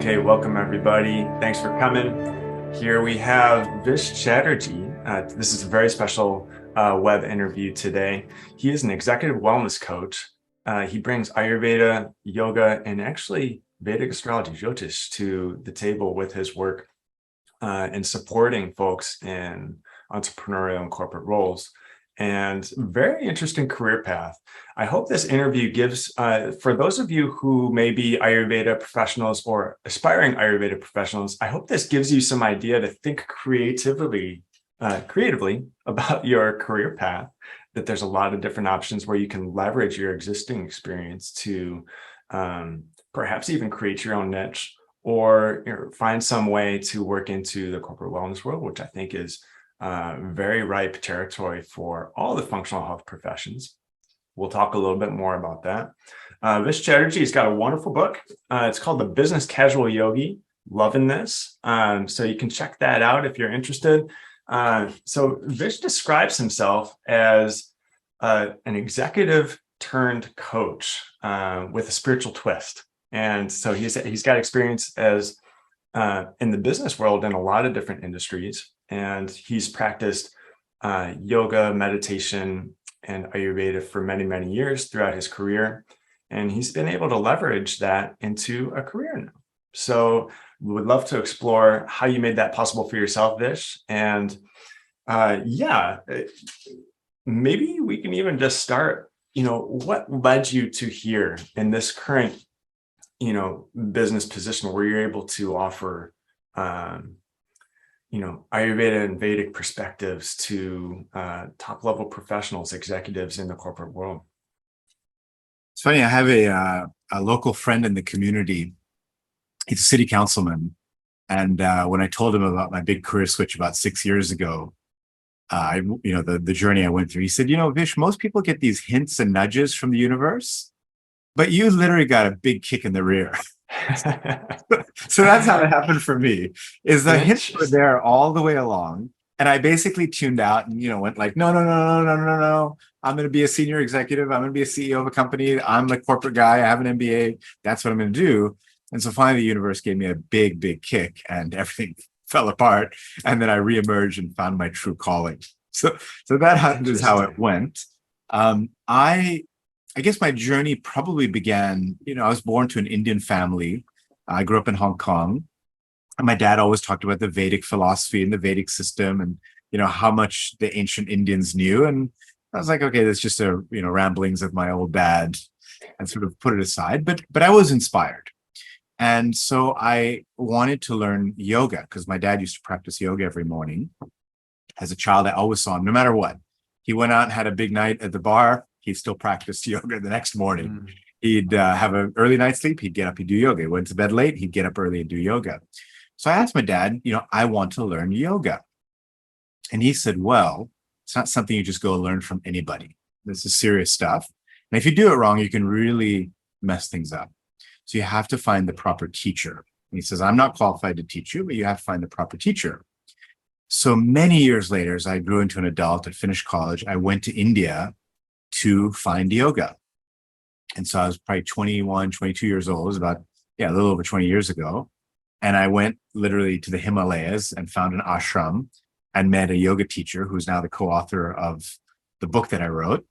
Okay, welcome everybody. Thanks for coming. Here we have Vish Chatterji. This is a very special web interview today. He is an executive wellness coach. He brings Ayurveda, yoga, and actually Vedic astrology, Jyotish, to the table with his work in supporting folks in entrepreneurial and corporate roles. And very interesting career path. I hope this interview gives, for those of you who may be Ayurveda professionals or aspiring Ayurveda professionals, I hope this gives you some idea to think creatively about your career path, that there's a lot of different options where you can leverage your existing experience to perhaps even create your own niche or find some way to work into the corporate wellness world, which I think is very ripe territory for all the functional health professions. We'll talk a little bit more about that. Vish Chatterji has got a wonderful book. It's called The Business Casual Yogi. Loving this. So you can check that out if you're interested. So Vish describes himself as an executive turned coach with a spiritual twist. And so he's got experience as in the business world in a lot of different industries. And he's practiced yoga, meditation, and Ayurveda for many, many years throughout his career. And he's been able to leverage that into a career now. So we would love to explore how you made that possible for yourself, Vish. And maybe we can even just start, what led you to here in this current, business position where you're able to offer Ayurveda and Vedic perspectives to top level professionals, executives in the corporate world. It's funny, I have a local friend in the community. He's a city councilman. And when I told him about my big career switch about 6 years ago, the journey I went through, he said, Vish, most people get these hints and nudges from the universe, but you literally got a big kick in the rear. So that's how it happened for me, is the hints were there all the way along. And I basically tuned out and, went like, no. I'm going to be a senior executive. I'm going to be a CEO of a company. I'm a corporate guy. I have an MBA. That's what I'm going to do. And so finally the universe gave me a big, big kick and everything fell apart. And then I reemerged and found my true calling. So that is how it went. I guess my journey probably began, I was born to an Indian family. I grew up in Hong Kong. And my dad always talked about the Vedic philosophy and the Vedic system and, how much the ancient Indians knew. And I was like, okay, that's just ramblings of my old dad, and sort of put it aside. But I was inspired. And so I wanted to learn yoga because my dad used to practice yoga every morning. As a child, I always saw him, no matter what. He went out and had a big night at the bar. He still practiced yoga the next morning. He'd have an early night's sleep. He'd get up, he'd do yoga. He went to bed late. He'd get up early and do yoga. So I asked my dad, I want to learn yoga. And he said, well, it's not something you just go learn from anybody. This is serious stuff. And if you do it wrong, you can really mess things up. So you have to find the proper teacher. And he says, I'm not qualified to teach you, but you have to find the proper teacher. So many years later, as I grew into an adult and finished college, I went to India to find yoga. And so I was probably 21, 22 years old. It was about, a little over 20 years ago. And I went literally to the Himalayas and found an ashram and met a yoga teacher who's now the co-author of the book that I wrote.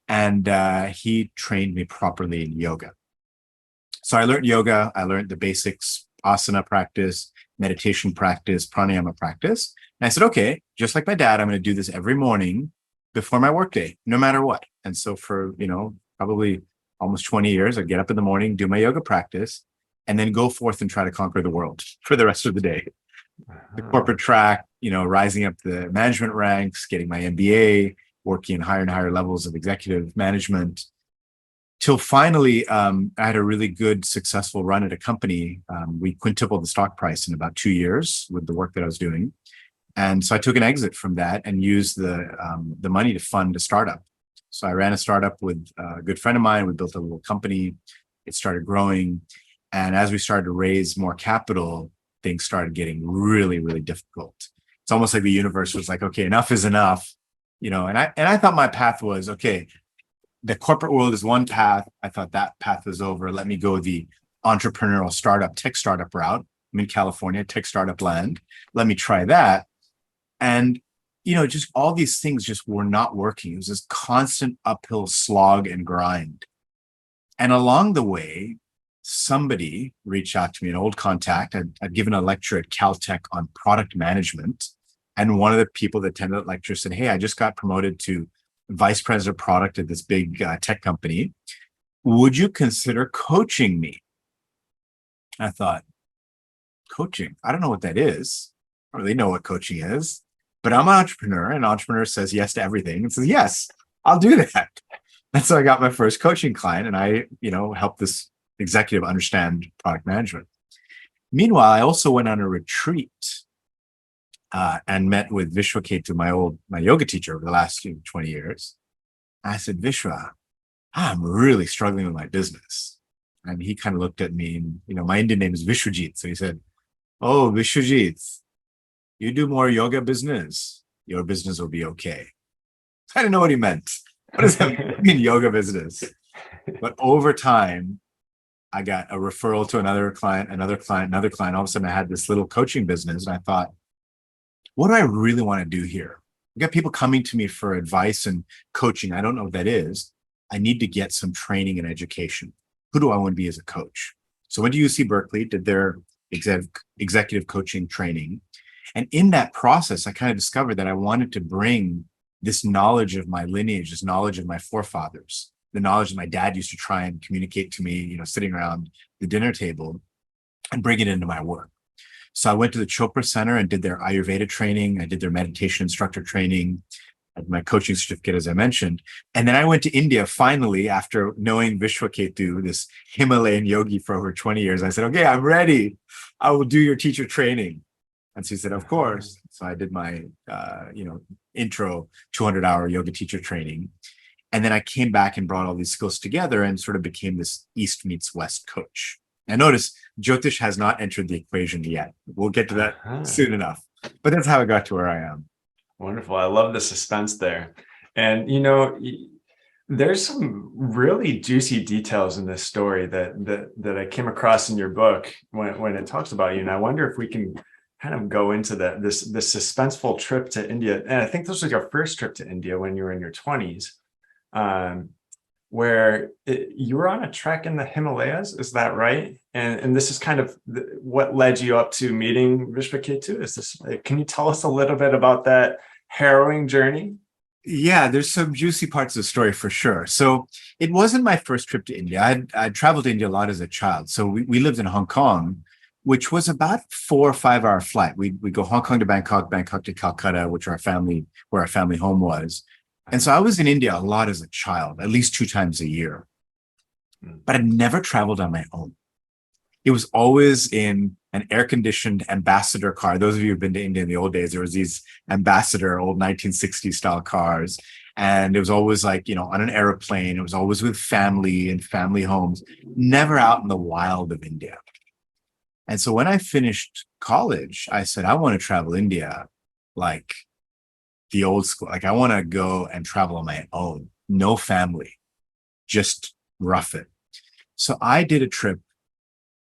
And he trained me properly in yoga. So I learned yoga. I learned the basics, asana practice, meditation practice, pranayama practice. And I said, okay, just like my dad, I'm going to do this every morning before my workday, no matter what. And so for, probably almost 20 years, I'd get up in the morning, do my yoga practice, and then go forth and try to conquer the world for the rest of the day. The corporate track, rising up the management ranks, getting my MBA, working in higher and higher levels of executive management, till finally I had a really good, successful run at a company. We quintupled the stock price in about 2 years with the work that I was doing. And so I took an exit from that and used the money to fund a startup. So I ran a startup with a good friend of mine. We built a little company. It started growing. And as we started to raise more capital, things started getting really, really difficult. It's almost like the universe was like, okay, enough is enough. And I thought my path was, okay, the corporate world is one path. I thought that path was over. Let me go the entrepreneurial startup, tech startup route. I'm in California, tech startup land. Let me try that. And, just all these things just were not working. It was this constant uphill slog and grind. And along the way, somebody reached out to me, an old contact. I'd given a lecture at Caltech on product management. And one of the people that attended that lecture said, "Hey, I just got promoted to vice president of product at this big tech company. Would you consider coaching me?" I thought, coaching? I don't know what that is. I don't really know what coaching is, but I'm an entrepreneur, and an entrepreneur says yes to everything and says, "Yes, I'll do that." And so I got my first coaching client, and I, helped this executive understand product management. Meanwhile, I also went on a retreat and met with Vishwa Chatterji, my yoga teacher over the last 20 years. I said, "Vishwa, I'm really struggling with my business." And he kind of looked at me, and, my Indian name is Vishwajit. So he said, "Oh, Vishwajit, you do more yoga business, your business will be okay." I didn't know what he meant. What does that mean, yoga business? But over time, I got a referral to another client, another client, another client. All of a sudden, I had this little coaching business. And I thought, what do I really want to do here? I got people coming to me for advice and coaching. I don't know what that is. I need to get some training and education. Who do I want to be as a coach? So I went to UC Berkeley, did their executive coaching training. And in that process, I kind of discovered that I wanted to bring this knowledge of my lineage, this knowledge of my forefathers, the knowledge that my dad used to try and communicate to me, sitting around the dinner table, and bring it into my work. So I went to the Chopra Center and did their Ayurveda training. I did their meditation instructor training, I had my coaching certificate, as I mentioned. And then I went to India finally, after knowing Vishwa Ketu, this Himalayan yogi, for over 20 years. I said, "Okay, I'm ready. I will do your teacher training." And so he said, "Of course." So I did my, intro 200-hour yoga teacher training. And then I came back and brought all these skills together and sort of became this East meets West coach. And notice Jyotish has not entered the equation yet. We'll get to that soon enough. But that's how I got to where I am. Wonderful. I love the suspense there. And, there's some really juicy details in this story that I came across in your book when it talks about you. And I wonder if we can kind of go into this suspenseful trip to India. And I think this was your first trip to India when you were in your 20s, where you were on a trek in the Himalayas. Is that right? And this is kind of what led you up to meeting Vishwa Ketu. Can you tell us a little bit about that harrowing journey? Yeah, there's some juicy parts of the story for sure. So it wasn't my first trip to India. I'd traveled to India a lot as a child. So we lived in Hong Kong, which was about 4 or 5 hour flight. We go Hong Kong to Bangkok, Bangkok to Calcutta, where our family home was. And so I was in India a lot as a child, at least 2 times a year. But I'd never traveled on my own. It was always in an air-conditioned Ambassador car. Those of you who've been to India in the old days, there was these Ambassador, old 1960s style cars. And it was always on an airplane. It was always with family and family homes, never out in the wild of India. And so when I finished college, I said, I want to travel India like the old school. Like, I want to go and travel on my own, no family, just rough it. So I did a trip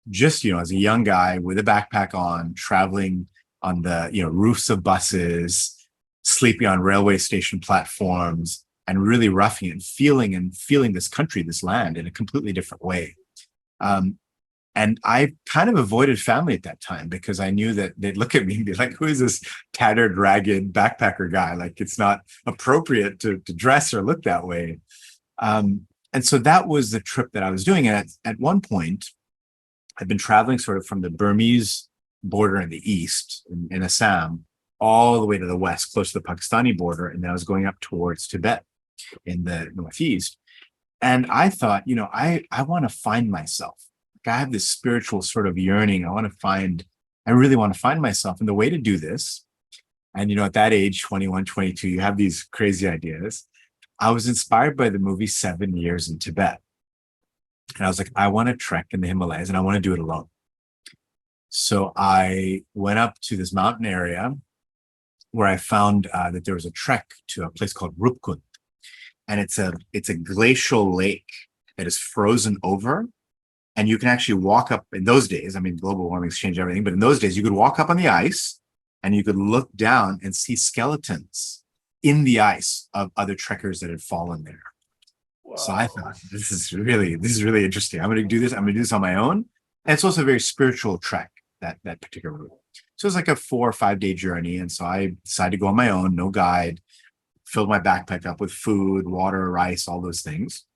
just, as a young guy with a backpack on, traveling on the, roofs of buses, sleeping on railway station platforms, and really roughing it and feeling this country, this land in a completely different way. And I kind of avoided family at that time because I knew that they'd look at me and be like, "Who is this tattered, ragged backpacker guy? Like, it's not appropriate to dress or look that way." And so that was the trip that I was doing. And at one point, I'd been traveling sort of from the Burmese border in the east, in Assam, all the way to the west, close to the Pakistani border. And then I was going up towards Tibet in the northeast. And I thought, I want to find myself. I have this spiritual sort of yearning. I really want to find myself. And the way to do this, and at that age, 21, 22, you have these crazy ideas. I was inspired by the movie 7 Years in Tibet. And I was like, I want to trek in the Himalayas and I want to do it alone. So I went up to this mountain area where I found that there was a trek to a place called Rupkund. And it's a glacial lake that is frozen over. And you can actually walk up in those days. I mean, global warming's changed everything, but in those days, you could walk up on the ice and you could look down and see skeletons in the ice of other trekkers that had fallen there. So I Whoa. thought this is really interesting. I'm going to do this. I'm going to do this on my own. And it's also a very spiritual trek, that particular route. So it's like a 4 or 5 day journey. And so I decided to go on my own, no guide, filled my backpack up with food, water, rice, all those things,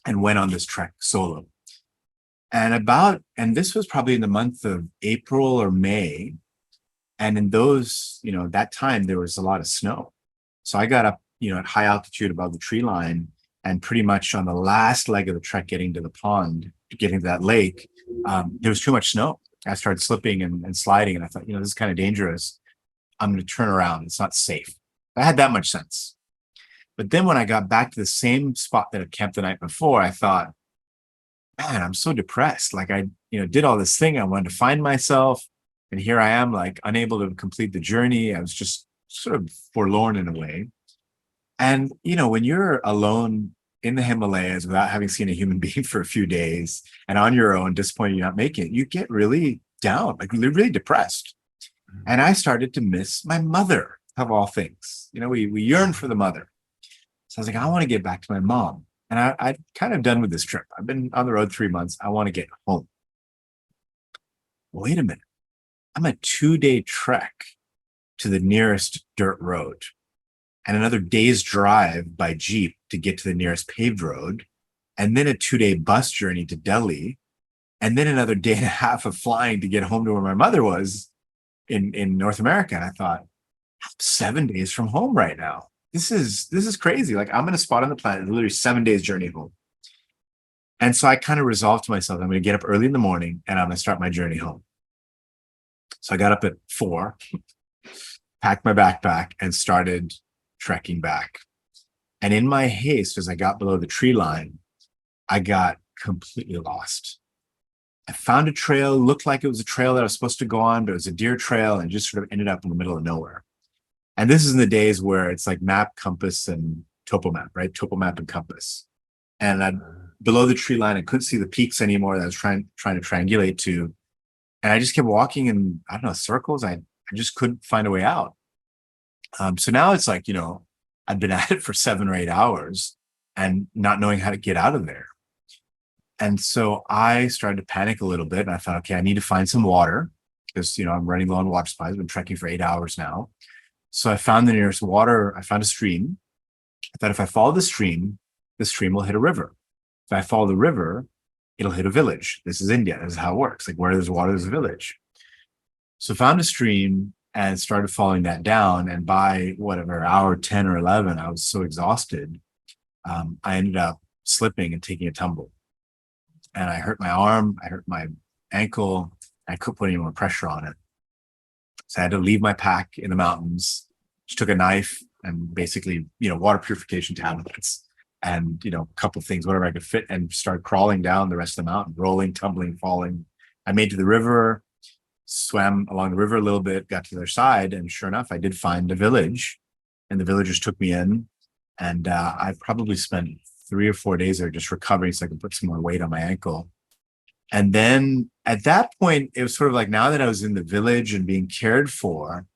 and went on this trek solo. And this was probably in the month of April or May. And in those, that time there was a lot of snow. So I got up, at high altitude above the tree line, and pretty much on the last leg of the trek, getting to the pond, getting to that lake, there was too much snow. I started slipping and sliding, and I thought, this is kind of dangerous. I'm going to turn around. It's not safe. I had that much sense. But then when I got back to the same spot that I camped the night before, I thought, man, I'm so depressed. Like I, did all this thing. I wanted to find myself. And here I am, like unable to complete the journey. I was just sort of forlorn in a way. And, when you're alone in the Himalayas without having seen a human being for a few days and on your own, disappointed you're not making it, you get really down, like really depressed. And I started to miss my mother, of all things. We yearn for the mother. So I was like, I want to get back to my mom. And I'm kind of done with this trip. I've been on the road 3 months. I want to get home. Wait a minute. I'm a 2-day trek to the nearest dirt road and another day's drive by Jeep to get to the nearest paved road, and then a 2-day bus journey to Delhi, and then another day and a half of flying to get home to where my mother was in North America. And I thought, I'm 7 days from home right now. This is crazy. Like I'm in a spot on the planet, literally 7 days journey home. And so I kind of resolved to myself, I'm going to get up early in the morning and I'm going to start my journey home. So I got up at 4, packed my backpack, and started trekking back. And in my haste, as I got below the tree line, I got completely lost. I found a trail, looked like it was a trail that I was supposed to go on, but it was a deer trail, and just sort of ended up in the middle of nowhere. And this is in the days where it's like map, compass, and topo map, right? Topo map and compass. And below the tree line, I couldn't see the peaks anymore that I was trying to triangulate to. And I just kept walking in, I don't know, circles. I just couldn't find a way out. So now it's like, I've been at it for 7 or 8 hours and not knowing how to get out of there. And so I started to panic a little bit, and I thought, okay, I need to find some water because, I'm running low on water supplies. I've been trekking for 8 hours now. So I found the nearest water. I found a stream. I thought if I follow the stream will hit a river. If I follow the river, it'll hit a village. This is India. This is how it works. Like where there's water, there's a village. So I found a stream and started following that down. And by whatever, hour 10 or 11, I was so exhausted. I ended up slipping and taking a tumble. And I hurt my arm, I hurt my ankle. I couldn't put any more pressure on it. So I had to leave my pack in the mountains, just took a knife and basically, water purification tablets and, a couple of things, whatever I could fit, and started crawling down the rest of the mountain, rolling, tumbling, falling. I made to the river, swam along the river a little bit, got to the other side. And sure enough, I did find a village, and the villagers took me in. And I probably spent 3 or 4 days there just recovering so I could put some more weight on my ankle. And then at that point, it was sort of like, now that I was in the village and being cared for,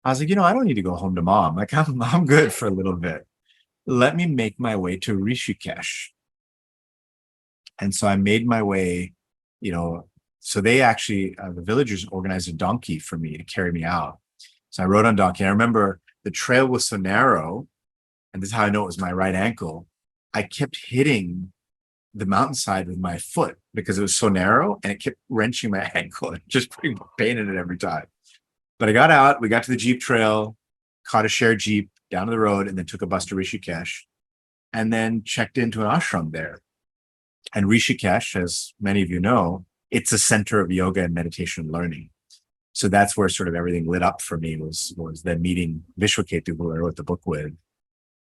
I was like, I don't need to go home to mom. Like I'm good for a little bit. Let me make my way to Rishikesh. And so I made my way, so they actually, the villagers organized a donkey for me to carry me out. So I rode on donkey. I remember the trail was so narrow, and this is how I know it was my right ankle. I kept hitting the mountainside with my foot because it was so narrow, and it kept wrenching my ankle and just putting pain in it every time. But I got out, we got to the Jeep trail, caught a shared Jeep down to the road, and then took a bus to Rishikesh, and then checked into an ashram there. And Rishikesh, as many of you know, it's a center of yoga and meditation learning. So that's where sort of everything lit up for me, was then meeting Vish Chatterji, who I wrote the book with,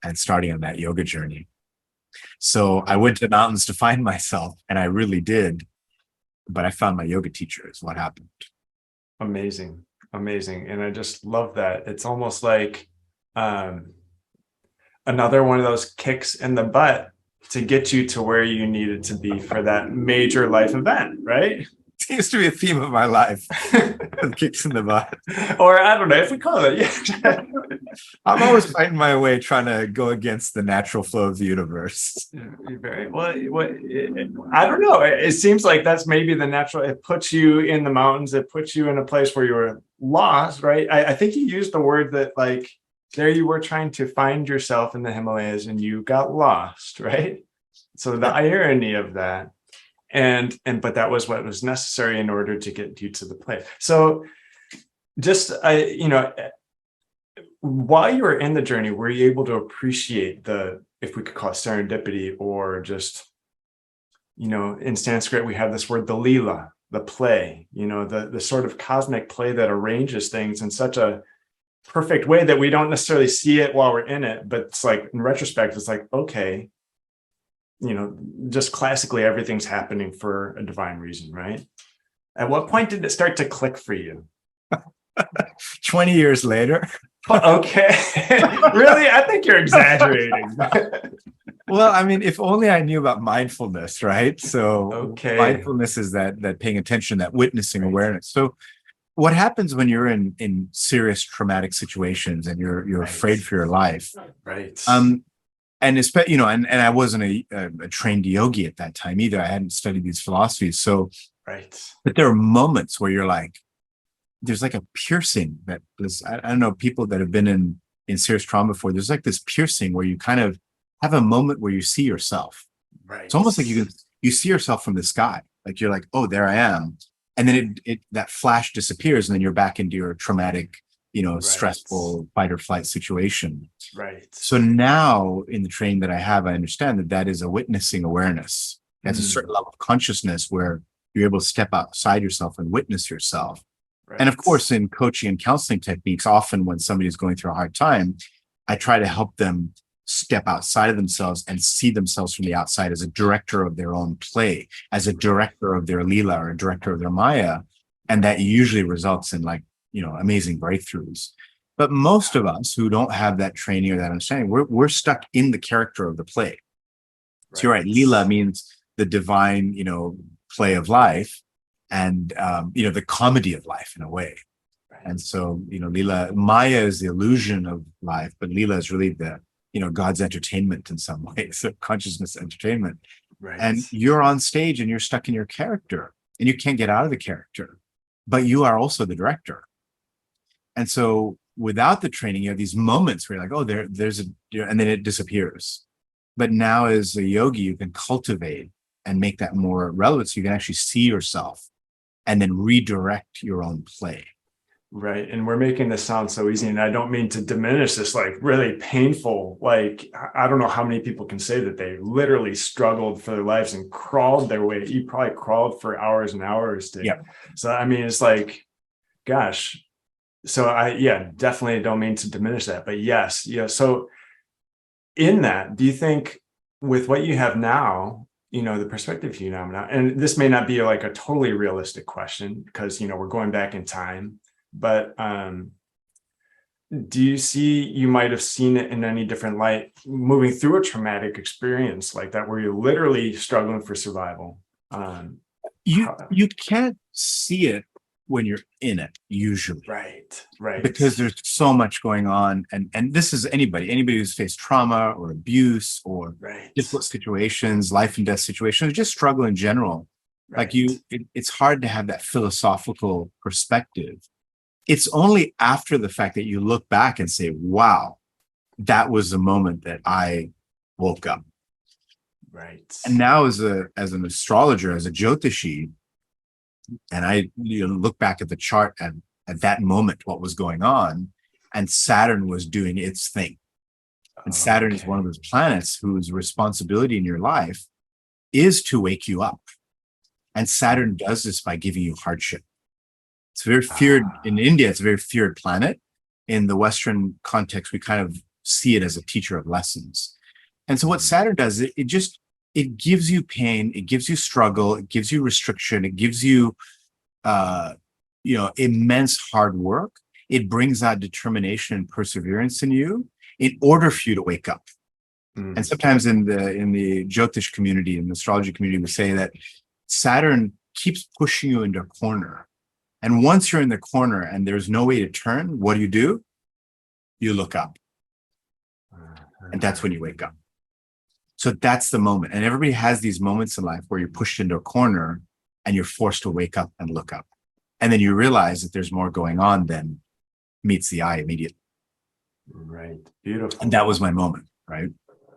and starting on that yoga journey. So I went to the mountains to find myself, and I really did. But I found my yoga teacher is what happened. Amazing. And I just love that. It's almost like another one of those kicks in the butt to get you to where you needed to be for that major life event, right? Seems to be a theme of my life. Kicks in the butt. Or I don't know if we call it. Yeah. I'm always fighting my way, trying to go against the natural flow of the universe. Very well. I don't know. It seems like that's maybe the natural. It puts you in the mountains. It puts you in a place where you were lost, right? I think you used the word that like there you were trying to find yourself in the Himalayas and you got lost, right? So the irony of that, and but that was what was necessary in order to get you to the place. So just while you were in the journey, were you able to appreciate the, if we could call it serendipity, or just, in Sanskrit, we have this word, the lila, the play, the sort of cosmic play that arranges things in such a perfect way that we don't necessarily see it while we're in it. But it's like, in retrospect, it's like, okay, just classically, everything's happening for a divine reason, right? At what point did it start to click for you? 20 years later. Okay. Really? I think you're exaggerating. Well, I mean, if only I knew about mindfulness, right? So Okay. mindfulness is that paying attention, that witnessing awareness. So what happens when you're in serious traumatic situations and you're afraid for your life? Right. And especially, and I wasn't a trained yogi at that time either. I hadn't studied these philosophies. So, right. But there are moments where you're like, there's like a piercing that is, I don't know, people that have been in serious trauma before, there's like this piercing where you kind of have a moment where you see yourself. Right. It's almost like you see yourself from the sky. Like you're like, oh, there I am. And then that flash disappears and then you're back into your traumatic, stressful fight or flight situation. Right. So now in the training that I have, I understand that is a witnessing awareness. That's a certain level of consciousness where you're able to step outside yourself and witness yourself. Right. And of course, in coaching and counseling techniques, often when somebody is going through a hard time, I try to help them step outside of themselves and see themselves from the outside as a director of their own play, as a director of their lila or a director of their maya. And that usually results in amazing breakthroughs. But most of us who don't have that training or that understanding, we're stuck in the character of the play. Right. So you're right. Lila means the divine, play of life. And, the comedy of life in a way. Right. And so, Lila, Maya is the illusion of life, but Lila is really the, God's entertainment in some ways, so consciousness entertainment. Right. And you're on stage and you're stuck in your character and you can't get out of the character, but you are also the director. And so without the training, you have these moments where you're like, oh, there's and then it disappears. But now as a yogi, you can cultivate and make that more relevant. So you can actually see yourself and then redirect your own play. Right. And we're making this sound so easy. And I don't mean to diminish this, like really painful, like, I don't know how many people can say that they literally struggled for their lives and crawled their way. You probably crawled for hours and hours. So, I mean, it's like, gosh. So definitely don't mean to diminish that, but yes. So in that, do you think with what you have now, the perspective you have now, and this may not be like a totally realistic question because, we're going back in time, but do you see, you might have seen it in any different light moving through a traumatic experience like that, where you're literally struggling for survival? You can't see it when you're in it usually. Right. Because there's so much going on. And this is anybody who's faced trauma or abuse or difficult situations, life and death situations, or just struggle in general. Right. Like it's hard to have that philosophical perspective. It's only after the fact that you look back and say, wow, that was the moment that I woke up. Right. And now as an astrologer, as a Jyotishi, and I look back at the chart and at that moment, what was going on, and Saturn was doing its thing. And Saturn is one of those planets whose responsibility in your life is to wake you up. And Saturn does this by giving you hardship. It's very feared in India. It's a very feared planet. In the Western context, we kind of see it as a teacher of lessons. And so what Saturn does, it gives you pain, it gives you struggle, it gives you restriction, it gives you, immense hard work. It brings out determination and perseverance in you in order for you to wake up. And Mm. sometimes in the Jyotish community, in the astrology community, we say that Saturn keeps pushing you into a corner. And once you're in the corner and there's no way to turn, what do? You look up. And that's when you wake up. So that's the moment. And everybody has these moments in life where you're pushed into a corner and you're forced to wake up and look up. And then you realize that there's more going on than meets the eye immediately. Right. Beautiful. And that was my moment, right?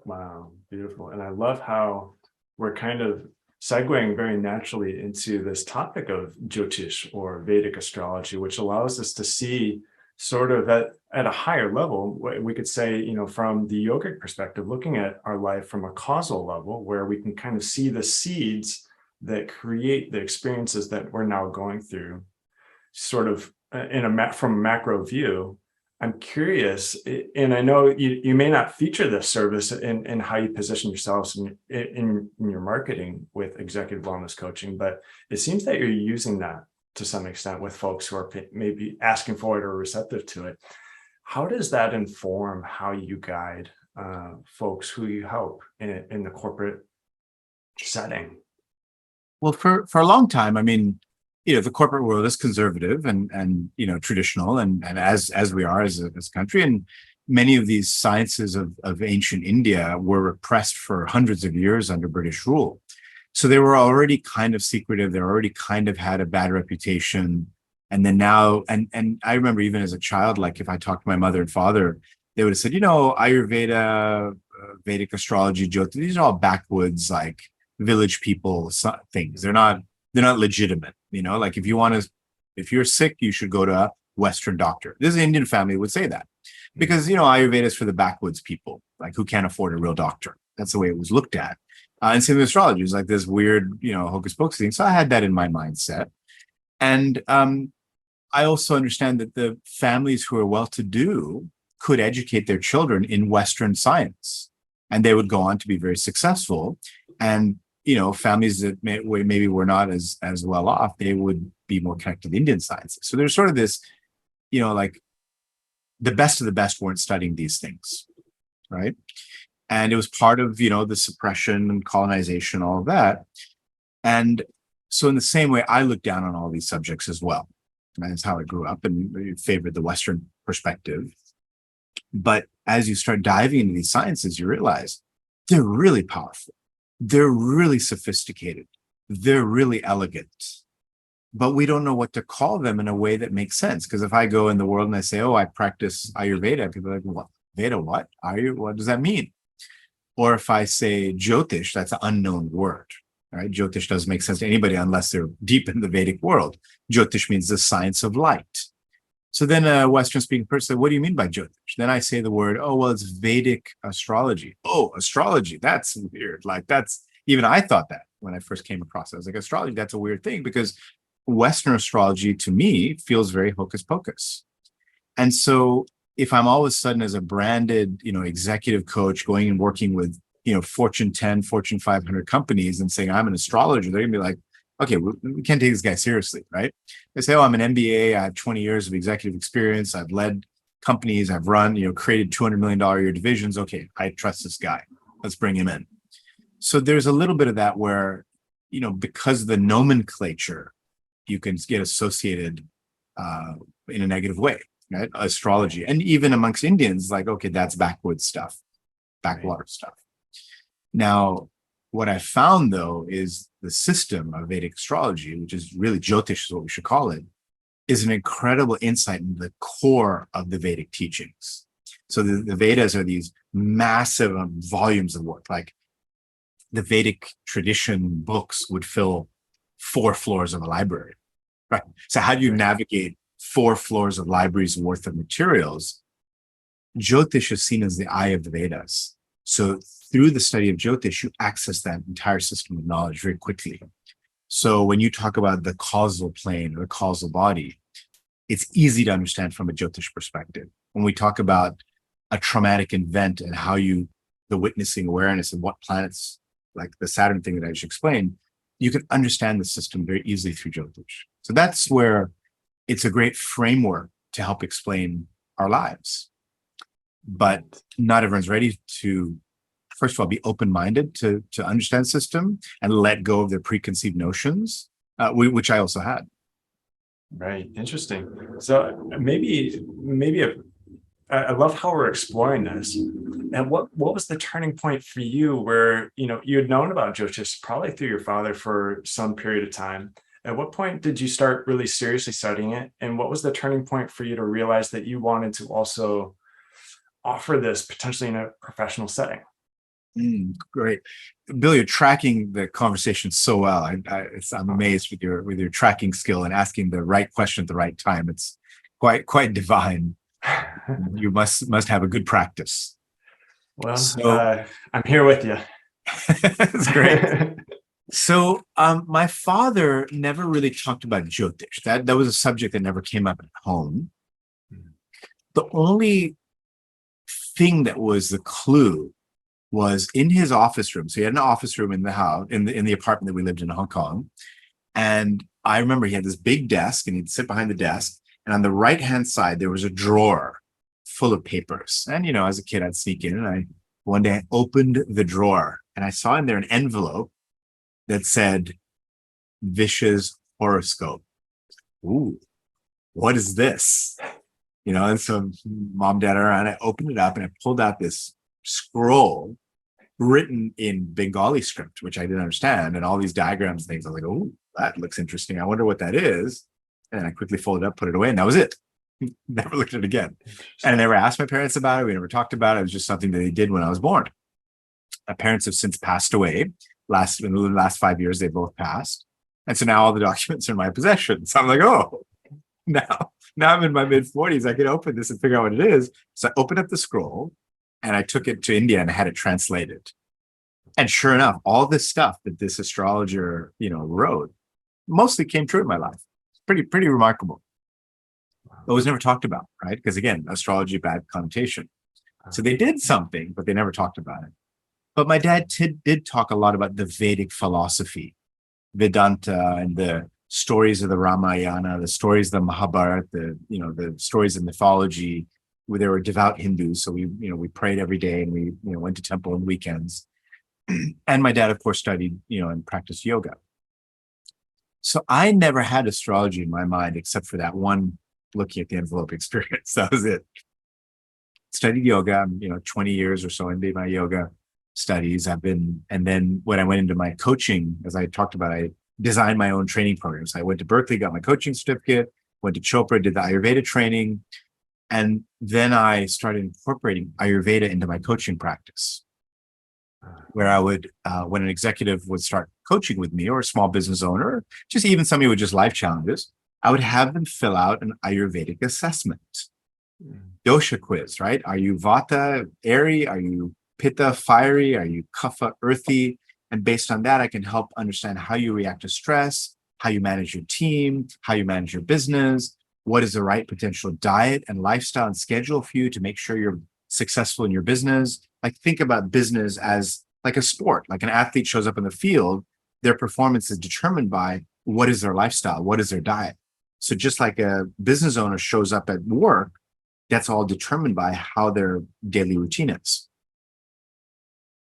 Wow. Beautiful. And I love how we're kind of segueing very naturally into this topic of Jyotish or Vedic astrology, which allows us to see sort of at a higher level, we could say, from the yogic perspective, looking at our life from a causal level, where we can kind of see the seeds that create the experiences that we're now going through, sort of from a macro view. I'm curious, and I know you may not feature this service in how you position yourselves in your marketing with executive wellness coaching, but it seems that you're using that to some extent with folks who are maybe asking for it or receptive to it. How does that inform how you guide folks who you help in the corporate setting? Well, for a long time, I mean, the corporate world is conservative and traditional, and as we are as a country, and many of these sciences of ancient India were repressed for hundreds of years under British rule. So they were already kind of secretive. They already kind of had a bad reputation. And then now, and I remember even as a child, like if I talked to my mother and father, they would have said, Ayurveda, Vedic astrology, Jyotish, these are all backwoods, like village people things. They're not legitimate. Like if you're sick, you should go to a Western doctor. This Indian family would say that because, Ayurveda is for the backwoods people, like who can't afford a real doctor. That's the way it was looked at. And same with astrology is like this weird, hocus pocus thing. So I had that in my mindset. And I also understand that the families who are well-to-do could educate their children in Western science, and they would go on to be very successful. And families that maybe were not as well off, they would be more connected to Indian sciences. So there's sort of this, like the best of the best weren't studying these things, right? And it was part of, the suppression and colonization, all of that. And so in the same way, I look down on all these subjects as well. And that's how I grew up and favored the Western perspective. But as you start diving into these sciences, you realize they're really powerful. They're really sophisticated. They're really elegant. But we don't know what to call them in a way that makes sense. Because if I go in the world and I say, I practice Ayurveda, people are like, what? Veda, what? What does that mean? Or if I say Jyotish, that's an unknown word, right? Jyotish doesn't make sense to anybody unless they're deep in the Vedic world. Jyotish means the science of light. So then a Western speaking person said, what do you mean by Jyotish? Then I say the word, it's Vedic astrology. Oh, astrology, that's weird. Like even I thought that when I first came across it. I was like, astrology, that's a weird thing because Western astrology to me feels very hocus pocus. And so if I'm all of a sudden as a branded, executive coach going and working with, Fortune 10, Fortune 500 companies and saying I'm an astrologer, they're gonna be like, okay, we can't take this guy seriously, right? They say, I'm an MBA, I have 20 years of executive experience, I've led companies, I've run, created $200 million a year divisions. Okay, I trust this guy. Let's bring him in. So there's a little bit of that where, because of the nomenclature, you can get associated in a negative way. Right? Astrology. And even amongst Indians, like, okay, that's backwoods stuff, backwater stuff. Now, what I found though is the system of Vedic astrology, which is really Jyotish is what we should call it, is an incredible insight into the core of the Vedic teachings. So the Vedas are these massive volumes of work. Like the Vedic tradition books would fill 4 floors of a library, right? So how do you navigate 4 floors of libraries worth of materials? Jyotish is seen as the eye of the Vedas. So through the study of Jyotish, you access that entire system of knowledge very quickly. So when you talk about the causal plane or the causal body, it's easy to understand from a Jyotish perspective. When we talk about a traumatic event and how the witnessing awareness and what planets, like the Saturn thing that I just explained, you can understand the system very easily through Jyotish. So that's where it's a great framework to help explain our lives. But not everyone's ready to first of all, be open-minded to understand system and let go of their preconceived notions, which I also had. Right. Interesting. So I love how we're exploring this. And what was the turning point for you where, you had known about Jyotish probably through your father for some period of time. At what point did you start really seriously studying it? And what was the turning point for you to realize that you wanted to also offer this potentially in a professional setting? Great, Bill. You're tracking the conversation so well. I'm amazed with your tracking skill and asking the right question at the right time. It's quite divine. You must have a good practice. Well, so, I'm here with you. That's great. So, my father never really talked about Jyotish. That was a subject that never came up at home. The only thing that was the clue was in his office room. So he had an office room in the house, in the apartment that we lived in Hong Kong. And I remember he had this big desk, and he'd sit behind the desk. And on the right-hand side, there was a drawer full of papers. And, as a kid, I'd sneak in, and one day I opened the drawer, and I saw in there an envelope that said Vish's horoscope. Ooh, what is this? And so mom, dad are around. I opened it up and I pulled out this scroll written in Bengali script, which I didn't understand, and all these diagrams and things. I was like, oh, that looks interesting. I wonder what that is. And I quickly folded it up, put it away, and that was it. Never looked at it again. And I never asked my parents about it. We never talked about it. It was just something that they did when I was born. My parents have since passed away. In the last 5 years, they both passed. And so now all the documents are in my possession. So I'm like, oh, now I'm in my mid-40s. I can open this and figure out what it is. So I opened up the scroll and I took it to India and I had it translated. And sure enough, all this stuff that this astrologer, wrote mostly came true in my life. Pretty remarkable. But it was never talked about, right? Because again, astrology, bad connotation. So they did something, but they never talked about it. But my dad did talk a lot about the Vedic philosophy, Vedanta, and the stories of the Ramayana, the stories of the Mahabharata, the stories of mythology, where there were devout Hindus. So we prayed every day, and we went to temple on weekends. And my dad, of course, studied, and practiced yoga. So I never had astrology in my mind except for that one looking at the envelope experience. That was it. Studied yoga, I'm 20 years or so into my yoga studies. And then when I went into my coaching, as I talked about, I designed my own training programs. I went to Berkeley, got my coaching certificate, went to Chopra, did the Ayurveda training. And then I started incorporating Ayurveda into my coaching practice, where I would, when an executive would start coaching with me, or a small business owner, or just even somebody with just life challenges, I would have them fill out an Ayurvedic assessment. Dosha quiz, right? Are you Vata, airy? Are you Pitta, fiery? Are you Kapha, earthy? And based on that, I can help understand how you react to stress, how you manage your team, how you manage your business, what is the right potential diet and lifestyle and schedule for you to make sure you're successful in your business. Like, think about business as like a sport. Like an athlete shows up in the field, their performance is determined by what is their lifestyle, what is their diet. So just like a business owner shows up at work, that's all determined by how their daily routine is.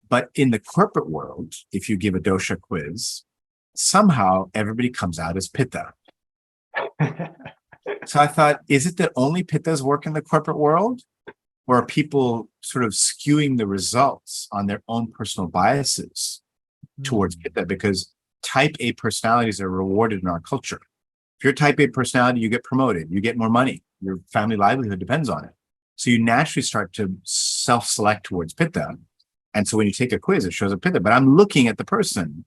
But in the corporate world, if you give a dosha quiz, somehow everybody comes out as Pitta. So I thought, is it that only Pittas work in the corporate world? Or are people sort of skewing the results on their own personal biases towards Pitta? Because type A personalities are rewarded in our culture. If you're a type A personality, you get promoted, you get more money, your family livelihood depends on it. So you naturally start to self-select towards Pitta. And so when you take a quiz, it shows up Pitta, but I'm looking at the person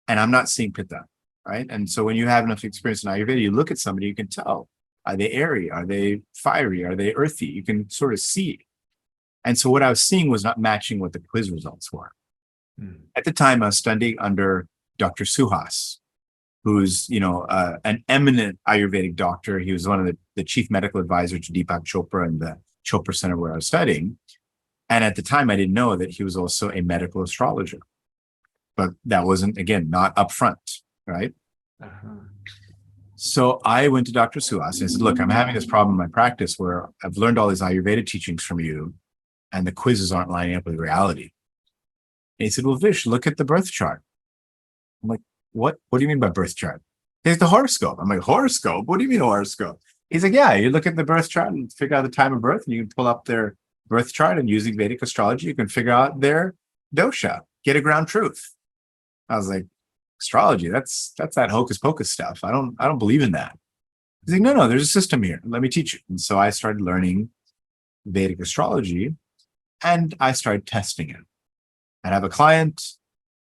and I'm not seeing Pitta, right? And so when you have enough experience in Ayurveda, you look at somebody, you can tell, are they airy? Are they fiery? Are they earthy? You can sort of see. And so what I was seeing was not matching what the quiz results were. At the time, I was studying under Dr. Suhas, who's, an eminent Ayurvedic doctor. He was one of the chief medical advisors to Deepak Chopra and the Chopra Center where I was studying. And at the time, I didn't know that he was also a medical astrologer. But that wasn't, again, not upfront, right? So I went to Dr. Suhas and I said, look, I'm having this problem in my practice where I've learned all these Ayurveda teachings from you and the quizzes aren't lining up with reality. And he said, well, Vish, look at the birth chart. I'm like, what? What do you mean by birth chart? He's the horoscope. I'm like, horoscope? What do you mean horoscope? He's like, yeah, you look at the birth chart and figure out the time of birth, and you can pull up their birth chart, and using Vedic astrology, you can figure out their dosha, get a ground truth. I was like, astrology, that's that hocus pocus stuff. I don't believe in that. He's like, no, there's a system here. Let me teach you. And so I started learning Vedic astrology, and I started testing it. I'd have a client,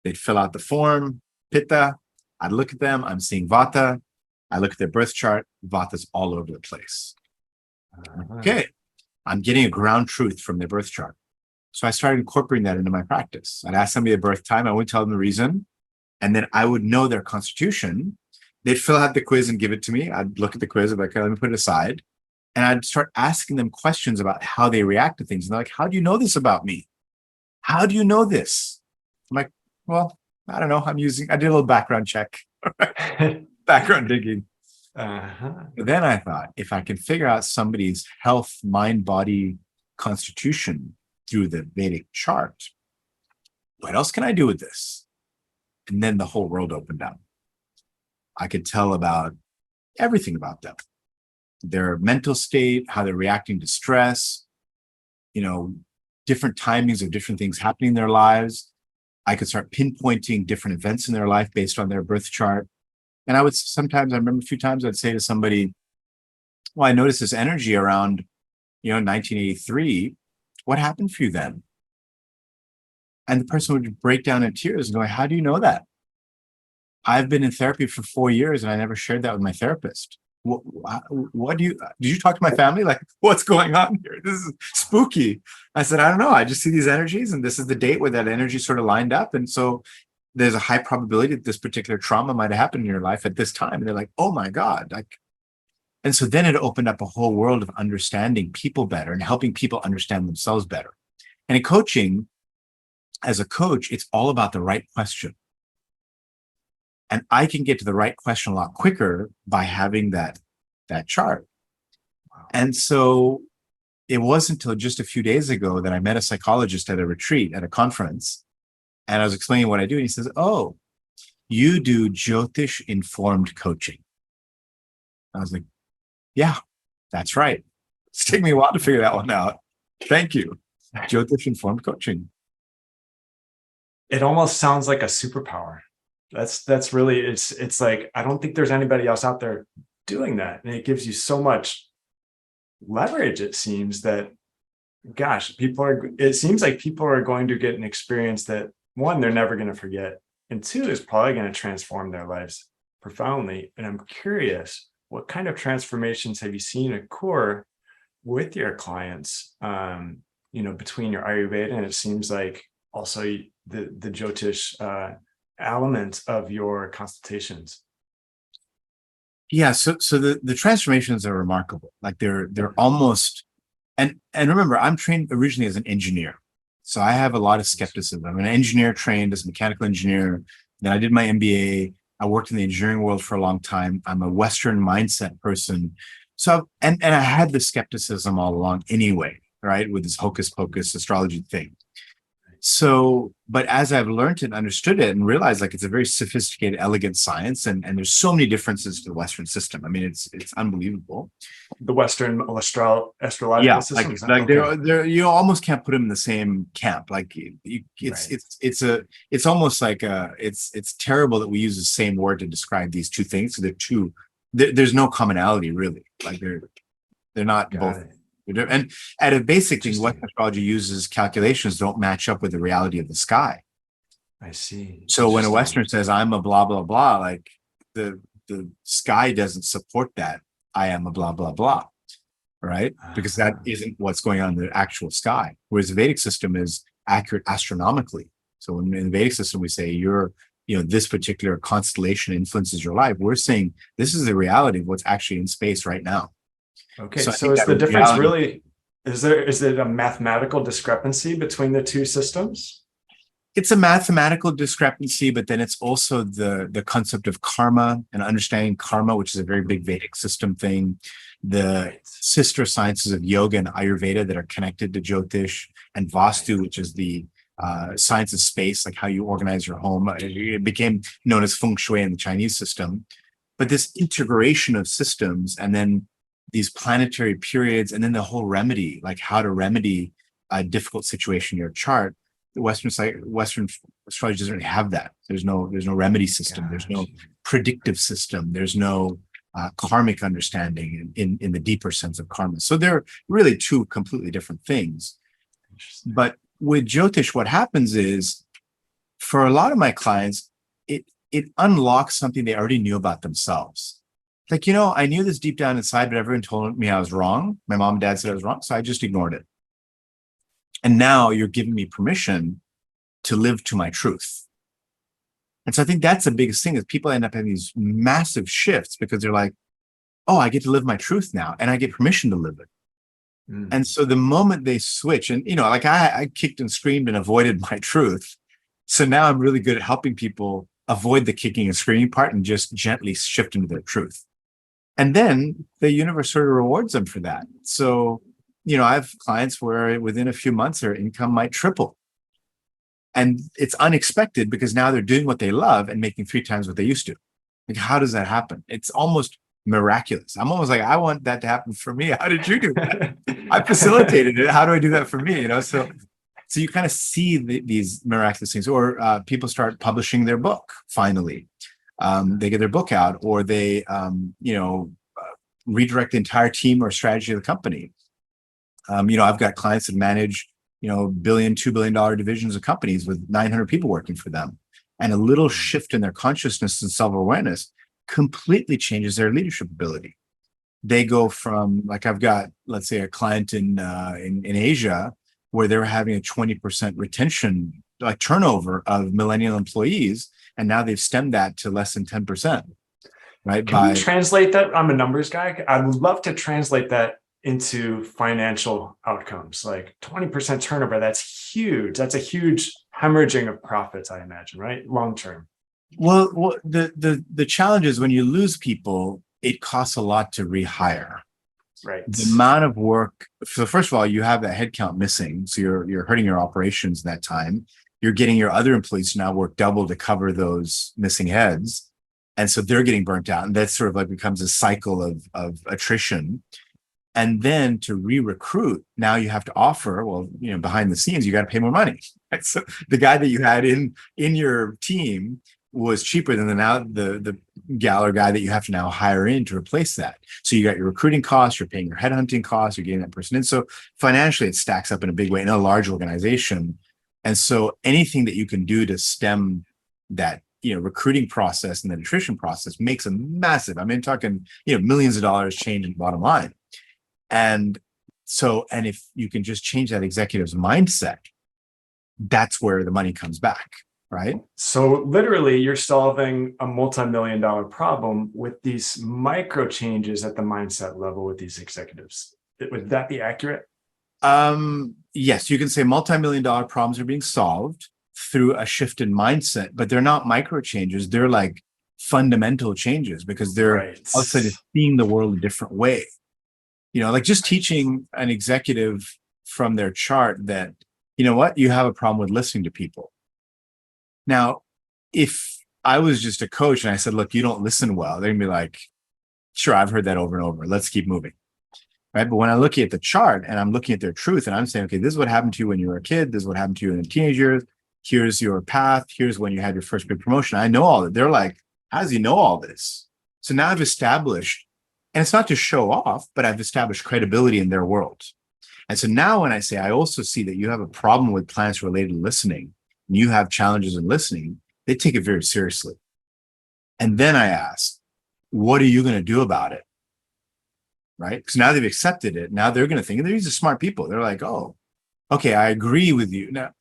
they'd fill out the form, Pitta. I'd look at them, I'm seeing Vata. I look at their birth chart, Vata's all over the place. Okay, I'm getting a ground truth from their birth chart. So I started incorporating that into my practice. I'd ask somebody their birth time, I wouldn't tell them the reason, and then I would know their constitution. They'd fill out the quiz and give it to me. I'd look at the quiz, I'd be like, okay, let me put it aside. And I'd start asking them questions about how they react to things. And they're like, how do you know this about me? How do you know this? I'm like, well, I don't know. I did a little background check, background digging. But then I thought, if I can figure out somebody's health, mind, body, constitution through the Vedic chart, what else can I do with this? And then the whole world opened up. I could tell about everything about them, their mental state, how they're reacting to stress, different timings of different things happening in their lives. I could start pinpointing different events in their life based on their birth chart. And I remember a few times I'd say to somebody, well, I noticed this energy around, 1983. What happened for you then? And the person would break down in tears and go, how do you know that? I've been in therapy for 4 years and I never shared that with my therapist. Did you talk to my family? Like, what's going on here? This is spooky. I said, I don't know. I just see these energies, and this is the date where that energy sort of lined up. And so there's a high probability that this particular trauma might have happened in your life at this time. And they're like, oh my God. And so then it opened up a whole world of understanding people better and helping people understand themselves better. And in coaching, as a coach, it's all about the right question. And I can get to the right question a lot quicker by having that chart. And so it wasn't until just a few days ago that I met a psychologist at a retreat, at a conference, and I was explaining what I do. And he says, oh, you do Jyotish-informed coaching. I was like, yeah, that's right. It's taken me a while to figure that one out. Thank you. Jyotish-informed coaching. It almost sounds like a superpower. That's really, it's like, I don't think there's anybody else out there doing that. And it gives you so much leverage. It seems that, gosh, it seems like people are going to get an experience that, one, they're never going to forget. And two, is probably going to transform their lives profoundly. And I'm curious, what kind of transformations have you seen occur with your clients, between your Ayurveda, and it seems like also the Jyotish, element of your consultations? Yeah, so the transformations are remarkable. Like they're almost, and remember, I'm trained originally as an engineer, so I have a lot of skepticism. I'm an engineer trained as a mechanical engineer. Then I did my MBA. I worked in the engineering world for a long time. I'm a Western mindset person, so and I had the skepticism all along anyway, right, with this hocus pocus astrology thing. So, but as I've learned and understood it and realized, like, it's a very sophisticated, elegant science, and there's so many differences to the Western system. I mean, it's unbelievable. The Western astrological system. Like they're you almost can't put them in the same camp. Like it's almost like it's terrible that we use the same word to describe these two things. So there's no commonality really. Like they're not both. And at a basic thing, Western astrology uses calculations don't match up with the reality of the sky. I see. So when a Westerner says I'm a blah blah blah, like the sky doesn't support that. I am a blah blah blah, right? Because that isn't what's going on in the actual sky. Whereas the Vedic system is accurate astronomically. So in the Vedic system, we say this particular constellation influences your life. We're saying this is the reality of what's actually in space right now. Okay, so is the difference really, is it a mathematical discrepancy between the two systems? It's a mathematical discrepancy, but then it's also the concept of karma and understanding karma, which is a very big Vedic system thing. The sister sciences of yoga and Ayurveda that are connected to Jyotish, and Vastu, which is the science of space, like how you organize your home. It became known as feng shui in the Chinese system. But this integration of systems and then these planetary periods and then the whole remedy, like how to remedy a difficult situation in your chart, the Western astrology doesn't really have that. There's no remedy system. There's no predictive system. There's no karmic understanding in the deeper sense of karma. So they're really two completely different things. But with Jyotish, what happens is for a lot of my clients, it unlocks something they already knew about themselves. Like, I knew this deep down inside, but everyone told me I was wrong. My mom and dad said I was wrong, so I just ignored it. And now you're giving me permission to live to my truth. And so I think that's the biggest thing is people end up having these massive shifts because they're like, oh, I get to live my truth now and I get permission to live it. And so the moment they switch and, like I kicked and screamed and avoided my truth. So now I'm really good at helping people avoid the kicking and screaming part and just gently shift into their truth. And then the universe sort of rewards them for that. So, I have clients where within a few months, their income might triple. And it's unexpected because now they're doing what they love and making 3 times what they used to. Like, how does that happen? It's almost miraculous. I'm almost like, I want that to happen for me. How did you do that? I facilitated it. How do I do that for me? So you kind of see these miraculous things, or people start publishing their book. Finally, they get their book out, or they, redirect the entire team or strategy of the company. I've got clients that manage, $1 billion, $2 billion divisions of companies with 900 people working for them. And a little shift in their consciousness and self-awareness completely changes their leadership ability. They go from, like, I've got, let's say, a client in Asia where they're having a 20% retention, like turnover of millennial employees. And now they've stemmed that to less than 10%. Right. Can you translate that? I'm a numbers guy. I would love to translate that into financial outcomes, like 20% turnover. That's huge. That's a huge hemorrhaging of profits, I imagine, right? Long term. Well, the challenge is when you lose people, it costs a lot to rehire. Right. The amount of work. So first of all, you have that headcount missing. So you're hurting your operations that time. You're getting your other employees to now work double to cover those missing heads. And so they're getting burnt out. And that sort of like becomes a cycle of attrition. And then to re-recruit, now you have to offer, behind the scenes, you got to pay more money. Right? So the guy that you had in your team was cheaper than the gal or guy that you have to now hire in to replace that. So you got your recruiting costs, you're paying your headhunting costs, you're getting that person in. So financially, it stacks up in a big way in a large organization. And so anything that you can do to stem that, recruiting process and the attrition process makes a massive, talking, millions of dollars change in the bottom line. And if you can just change that executive's mindset, that's where the money comes back. Right. So literally you're solving a multi-million-dollar problem with these micro changes at the mindset level with these executives. Would that be accurate? Yes, you can say multi-million-dollar problems are being solved through a shift in mindset, but they're not micro changes. They're like fundamental changes because they're outside of seeing the world a different way. Like just teaching an executive from their chart that, you have a problem with listening to people. Now, if I was just a coach and I said, look, you don't listen well, they're gonna be like, sure, I've heard that over and over. Let's keep moving. Right. But when I'm looking at the chart and I'm looking at their truth and I'm saying, okay, this is what happened to you when you were a kid. This is what happened to you in the teenage years. Here's your path. Here's when you had your first big promotion. I know all that. They're like, how does he know all this? So now I've established, and it's not to show off, but I've established credibility in their world. And so now when I say, I also see that you have a problem with planets related to listening, and you have challenges in listening, they take it very seriously. And then I ask, what are you going to do about it? Right? Because now they've accepted it. Now they're going to think, and these are smart people. They're like, oh, okay, I agree with you. Now,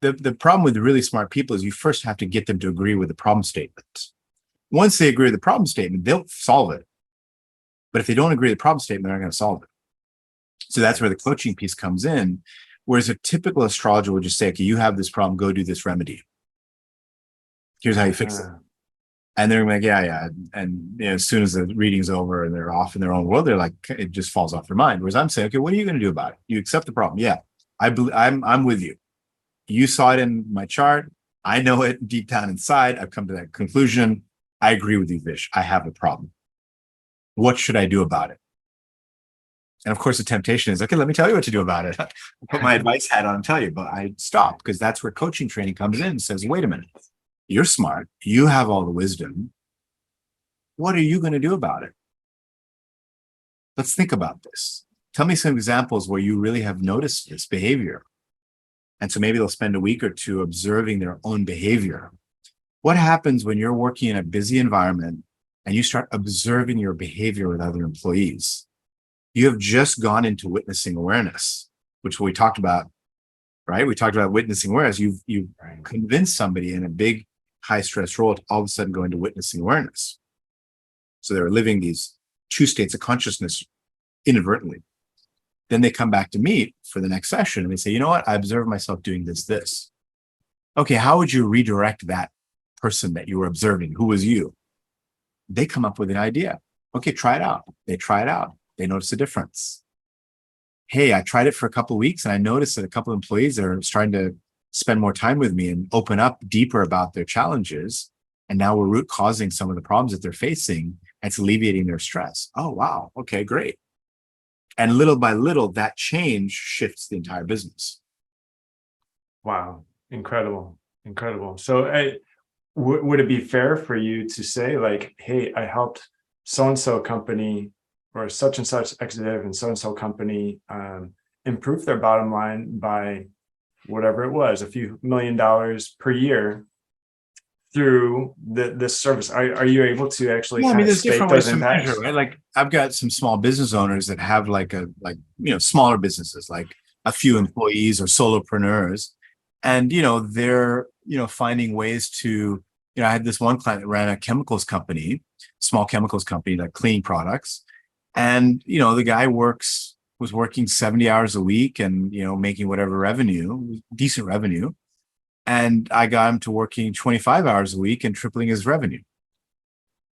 the problem with the really smart people is you first have to get them to agree with the problem statement. Once they agree with the problem statement, they'll solve it. But if they don't agree with the problem statement, they're not going to solve it. So that's where the coaching piece comes in. Whereas a typical astrologer would just say, okay, you have this problem, go do this remedy. Here's how you fix it. And they're like, yeah. And as soon as the reading's over and they're off in their own world, they're like, it just falls off their mind. Whereas I'm saying, okay, what are you going to do about it? You accept the problem. Yeah, I'm with you. You saw it in my chart. I know it deep down inside. I've come to that conclusion. I agree with you, Vish. I have a problem. What should I do about it? And of course, the temptation is, okay, let me tell you what to do about it. Put my advice hat on and tell you, but I stop because that's where coaching training comes in and says, wait a minute, you're smart. You have all the wisdom. What are you going to do about it? Let's think about this. Tell me some examples where you really have noticed this behavior. And so maybe they'll spend a week or two observing their own behavior. What happens when you're working in a busy environment and you start observing your behavior with other employees? You have just gone into witnessing awareness, which we talked about, right? We talked about witnessing awareness. You've convinced somebody in a big, high stress role to all of a sudden go into witnessing awareness. So they're living these two states of consciousness inadvertently. Then they come back to meet for the next session and they say, you know what? I observed myself doing this. Okay, how would you redirect that person that you were observing? Who was you? They come up with an idea. Okay, try it out. They try it out. They notice a difference. Hey, I tried it for a couple of weeks and I noticed that a couple of employees are starting to spend more time with me and open up deeper about their challenges. And now we're root causing some of the problems that they're facing. And it's alleviating their stress. Oh, wow. Okay, great. And little by little, that change shifts the entire business. Wow. Incredible. So would it be fair for you to say like, hey, I helped so-and-so company or such and such executive and so-and-so company improve their bottom line by whatever it was, a few $1 million per year through this service? Are you able to actually Yeah, I mean, there's state different those ways to impacts? measure, right? Like I've got some small business owners that have smaller businesses, like a few employees or solopreneurs. And, they're, finding ways to, I had this one client that ran a chemicals company, small chemicals company, like cleaning products. And, the guy was working 70 hours a week and, making whatever revenue, decent revenue. And I got him to working 25 hours a week and tripling his revenue.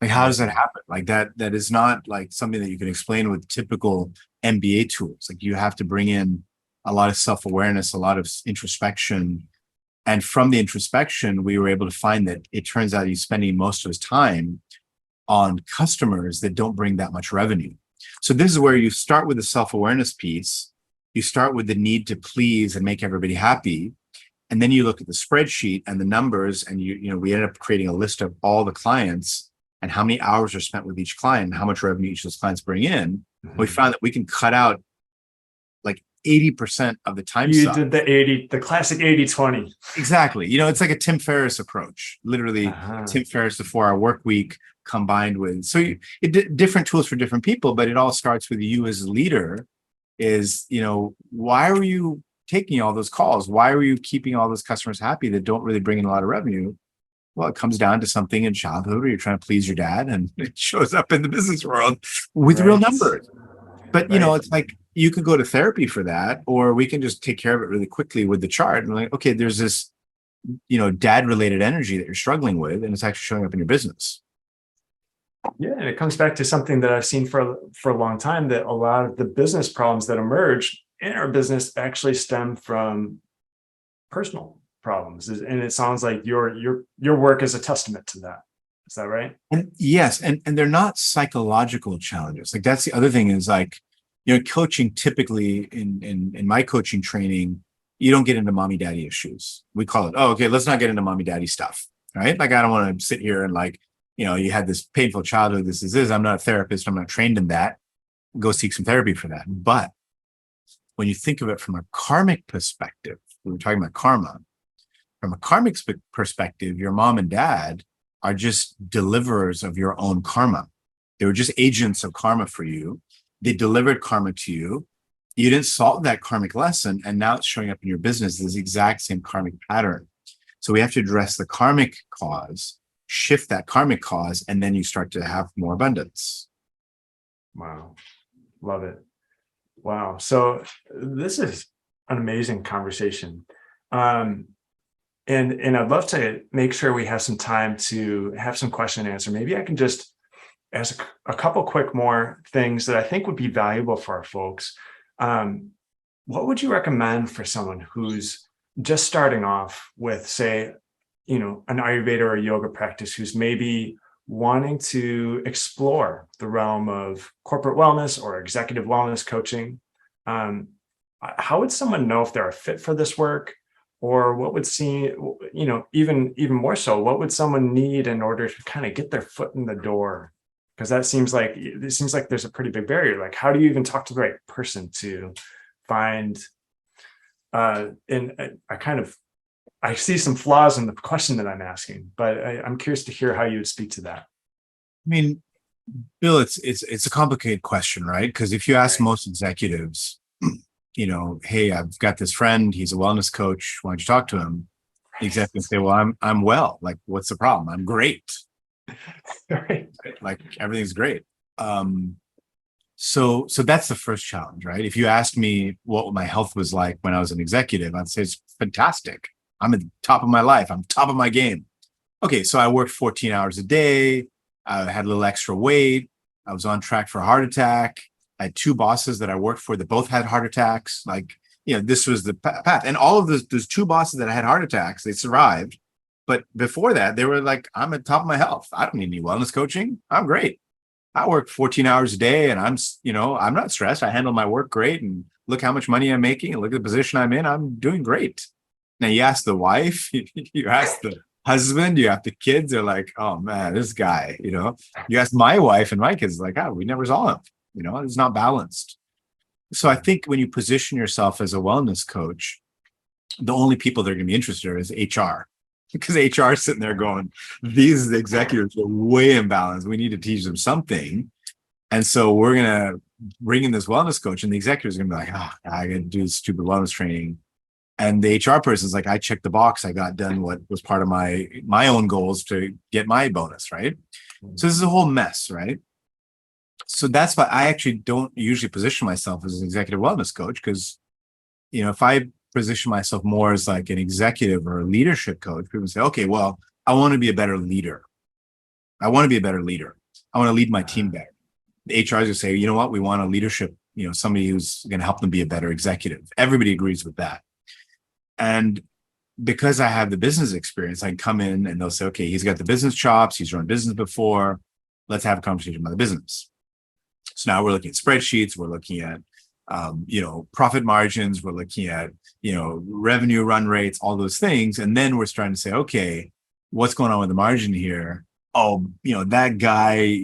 Like, how does that happen? Like that is not like something that you can explain with typical MBA tools. Like you have to bring in a lot of self-awareness, a lot of introspection. And from the introspection, we were able to find that it turns out he's spending most of his time on customers that don't bring that much revenue. So this is where you start with the self-awareness piece. You start with the need to please and make everybody happy. And then you look at the spreadsheet and the numbers, and we ended up creating a list of all the clients and how many hours are spent with each client, and how much revenue each of those clients bring in. Mm-hmm. We found that we can cut out like 80% of the time. You did the classic 80-20. Exactly. It's like a Tim Ferriss approach, literally Tim Ferriss, the 4-hour work week combined with, different tools for different people, but it all starts with you as a leader is, why are you taking all those calls? Why are you keeping all those customers happy that don't really bring in a lot of revenue? Well, it comes down to something in childhood where you're trying to please your dad, and it shows up in the business world with real numbers. But, it's like you could go to therapy for that, or we can just take care of it really quickly with the chart. And like, okay, there's this, dad-related energy that you're struggling with, and it's actually showing up in your business. Yeah, and it comes back to something that I've seen for a long time, that a lot of the business problems that emerge in our business actually stem from personal problems. And it sounds like your work is a testament to that. Is that right? And yes, and they're not psychological challenges. Like that's the other thing is like, coaching typically in my coaching training, you don't get into mommy daddy issues. We call it, oh, okay, let's not get into mommy daddy stuff, right? Like I don't want to sit here and like, you had this painful childhood. This is this. I'm not a therapist. I'm not trained in that. Go seek some therapy for that. But when you think of it from a karmic perspective, we were talking about karma. From a karmic perspective, your mom and dad are just deliverers of your own karma. They were just agents of karma for you. They delivered karma to you. You didn't solve that karmic lesson, and now it's showing up in your business as the exact same karmic pattern. So we have to address the karmic cause, shift that karmic cause, and then you start to have more abundance. Wow. Love it. Wow. So this is an amazing conversation. And I'd love to make sure we have some time to have some question and answer. Maybe I can just ask a couple quick more things that I think would be valuable for our folks. What would you recommend for someone who's just starting off with, say, an Ayurveda or yoga practice who's maybe wanting to explore the realm of corporate wellness or executive wellness coaching, um, how would someone know if they're a fit for this work? Or what would seem, even more so, what would someone need in order to kind of get their foot in the door? Because it seems like there's a pretty big barrier. Like, how do you even talk to the right person to find I see some flaws in the question that I'm asking, but I'm curious to hear how you would speak to that. I mean, Bill, it's a complicated question, right? Because if you ask Right. most executives, hey, I've got this friend, he's a wellness coach, why don't you talk to him? The executive say, well, I'm well. Like, what's the problem? I'm great. Right. Like everything's great. So that's the first challenge, right? If you asked me what my health was like when I was an executive, I'd say it's fantastic. I'm at the top of my life. I'm top of my game. Okay, so I worked 14 hours a day. I had a little extra weight. I was on track for a heart attack. I had two bosses that I worked for that both had heart attacks. Like, this was the path. And all of those two bosses that had heart attacks, they survived. But before that, they were like, I'm at the top of my health. I don't need any wellness coaching. I'm great. I work 14 hours a day and I'm not stressed. I handle my work great and look how much money I'm making and look at the position I'm in. I'm doing great. Now you ask the wife, you ask the husband, you have the kids, they're like, oh man, this guy, you ask my wife and my kids, like, we never saw him, it's not balanced. So I think when you position yourself as a wellness coach, the only people that are going to be interested is HR, because HR is sitting there going, these executives are way imbalanced. We need to teach them something. And so we're going to bring in this wellness coach, and the executives are going to be like, I got to do this stupid wellness training. And the HR person's like, I checked the box. I got done what was part of my own goals to get my bonus, right? So this is a whole mess, right? So that's why I actually don't usually position myself as an executive wellness coach, because, if I position myself more as like an executive or a leadership coach, people say, okay, well, I want to be a better leader. I want to be a better leader. I want to lead my team better. The HRs will say, you know what, we want a leadership, somebody who's going to help them be a better executive. Everybody agrees with that. And because I have the business experience, I can come in and they'll say, okay, he's got the business chops. He's run business before. Let's have a conversation about the business. So now we're looking at spreadsheets. We're looking at, profit margins. We're looking at, revenue run rates, all those things. And then we're starting to say, okay, what's going on with the margin here? Oh, that guy,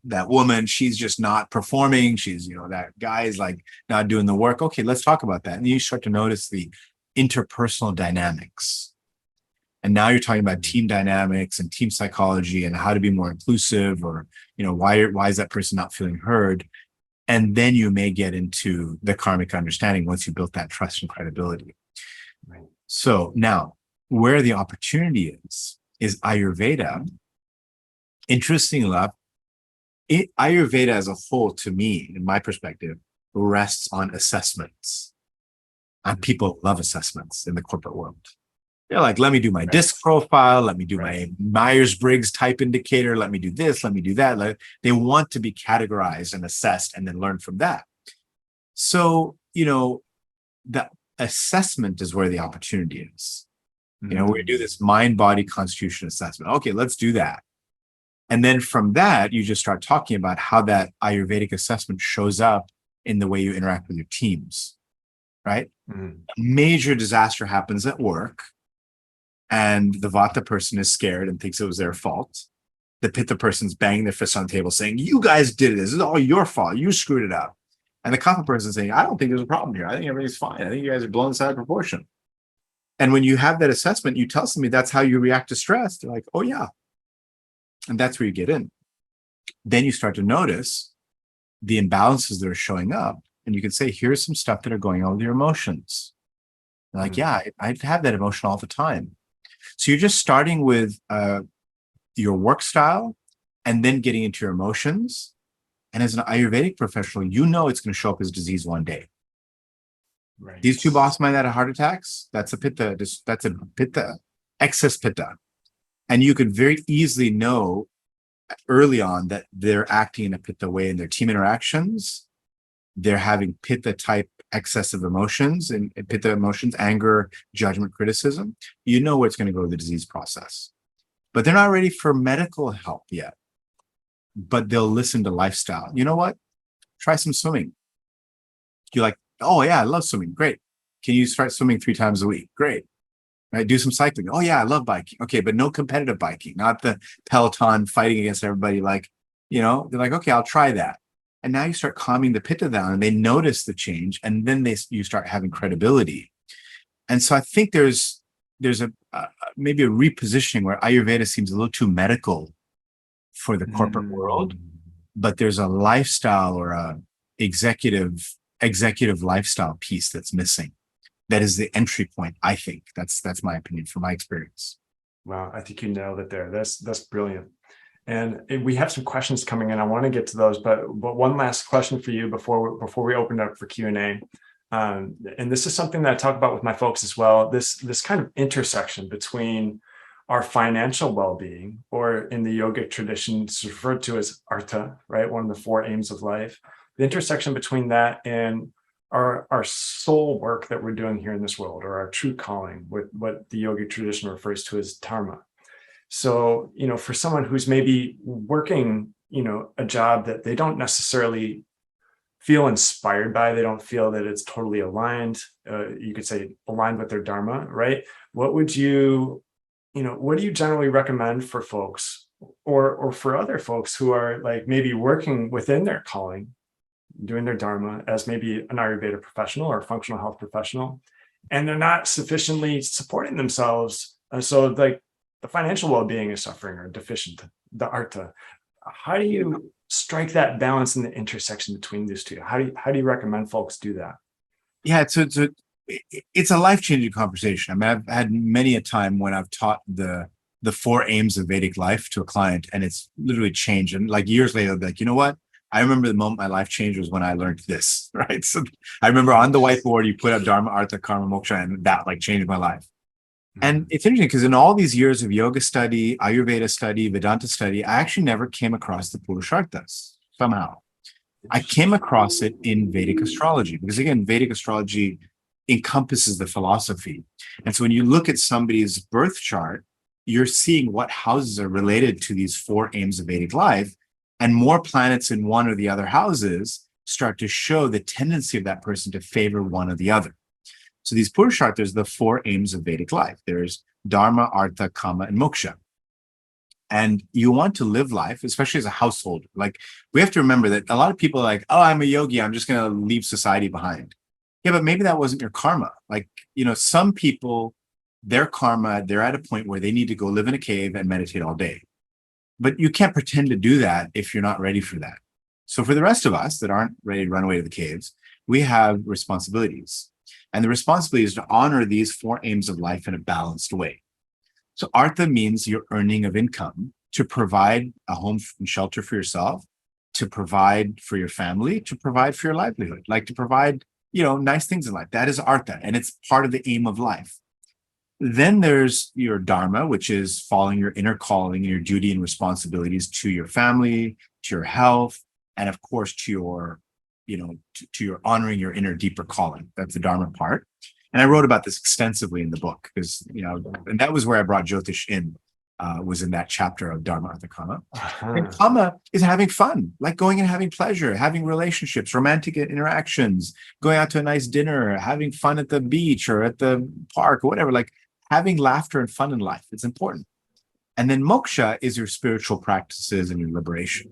that woman, she's just not performing. She's, that guy is like not doing the work. Okay, let's talk about that. And you start to notice the interpersonal dynamics. And now you're talking about team dynamics and team psychology and how to be more inclusive, or, why is that person not feeling heard? And then you may get into the karmic understanding once you built that trust and credibility. Right. So now where the opportunity is Ayurveda. Interesting enough, Ayurveda as a whole, to me, in my perspective, rests on assessments. And people love assessments in the corporate world. They're like, let me do my DISC profile. Let me do my Myers-Briggs type indicator. Let me do this. Let me do that. They want to be categorized and assessed and then learn from that. So, the assessment is where the opportunity is. We do this mind, body, constitution assessment. Okay, let's do that. And then from that, you just start talking about how that Ayurvedic assessment shows up in the way you interact with your teams, right? A major disaster happens at work, and the Vata person is scared and thinks it was their fault. The Pitta person's banging their fist on the table saying, you guys did it. This is all your fault. You screwed it up. And the Kapha person is saying, I don't think there's a problem here. I think everything's fine. I think you guys are blown this out of proportion. And when you have that assessment, you tell somebody that's how you react to stress. They're like, oh yeah. And that's where you get in. Then you start to notice the imbalances that are showing up. And you can say, here's some stuff that are going on with your emotions. They're like, yeah, I have that emotion all the time. So you're just starting with your work style and then getting into your emotions. And as an Ayurvedic professional, it's going to show up as disease one day. Right. These two boss men that had heart attacks, that's a pitta, excess pitta. And you could very easily know early on that they're acting in a pitta way in their team interactions. They're having pitta type excessive emotions and pitta emotions, anger, judgment, criticism, you know where it's going to go with the disease process. But they're not ready for medical help yet. But they'll listen to lifestyle. You know what? Try some swimming. You're like, oh yeah, I love swimming. Great. Can you start swimming 3 times a week? Great. Right? Do some cycling. Oh yeah, I love biking. Okay, but no competitive biking, not the Peloton fighting against everybody. Like, they're like, okay, I'll try that. And now you start calming the pitta down, and they notice the change, and then you start having credibility. And so I think there's a maybe a repositioning where Ayurveda seems a little too medical for the corporate world, but there's a lifestyle or a executive lifestyle piece that's missing. That is the entry point, I think. That's my opinion from my experience. Wow, I think you nailed it there. That's brilliant. And we have some questions coming in. I want to get to those, but one last question for you before we open it up for Q&A. And this is something that I talk about with my folks as well. This kind of intersection between our financial well-being, or in the yogic tradition, it's referred to as artha, right? One of the 4 aims of life. The intersection between that and our soul work that we're doing here in this world, or our true calling, with what the yogic tradition refers to as dharma. So, for someone who's maybe working, a job that they don't necessarily feel inspired by, they don't feel that it's totally aligned, you could say aligned with their dharma, right? What do you generally recommend for folks, or for other folks who are like maybe working within their calling, doing their dharma as maybe an Ayurveda professional or a functional health professional, and they're not sufficiently supporting themselves, and so like the financial well-being is suffering or deficient, the artha? How do you strike that balance in the intersection between these two? How do you recommend folks do that? Yeah, it's a life-changing conversation. I mean, I've had many a time when I've taught the 4 aims of Vedic life to a client, and it's literally changed. And like years later, they'll be like, you know what? I remember the moment my life changed was when I learned this, right? So I remember on the whiteboard, you put up Dharma, Artha, Karma, Moksha, and that like changed my life. And it's interesting because in all these years of yoga study, Ayurveda study, Vedanta study, I actually never came across the Purusharthas somehow. I came across it in Vedic astrology because, again, Vedic astrology encompasses the philosophy. And so when you look at somebody's birth chart, you're seeing what houses are related to these 4 aims of Vedic life, and more planets in one or the other houses start to show the tendency of that person to favor one or the other. So these Purusharthas, the 4 aims of Vedic life. There's Dharma, Artha, Kama, and Moksha. And you want to live life, especially as a householder. Like, we have to remember that a lot of people are like, oh, I'm a yogi, I'm just going to leave society behind. Yeah, but maybe that wasn't your karma. Like, some people, their karma, they're at a point where they need to go live in a cave and meditate all day. But you can't pretend to do that if you're not ready for that. So for the rest of us that aren't ready to run away to the caves, we have responsibilities. And the responsibility is to honor these 4 aims of life in a balanced way. So artha means your earning of income to provide a home and shelter for yourself, to provide for your family, to provide for your livelihood, like to provide, nice things in life. That is artha, and it's part of the aim of life. Then there's your dharma, which is following your inner calling and your duty and responsibilities to your family, to your health, and of course to your to your honoring your inner deeper calling. That's the dharma part. And I wrote about this extensively in the book because, and that was where I brought Jyotish in, was in that chapter of Dharma, Artha, Kama. And Kama is having fun, like going and having pleasure, having relationships, romantic interactions, going out to a nice dinner, having fun at the beach or at the park or whatever, like having laughter and fun in life. It's important. And then moksha is your spiritual practices and your liberation.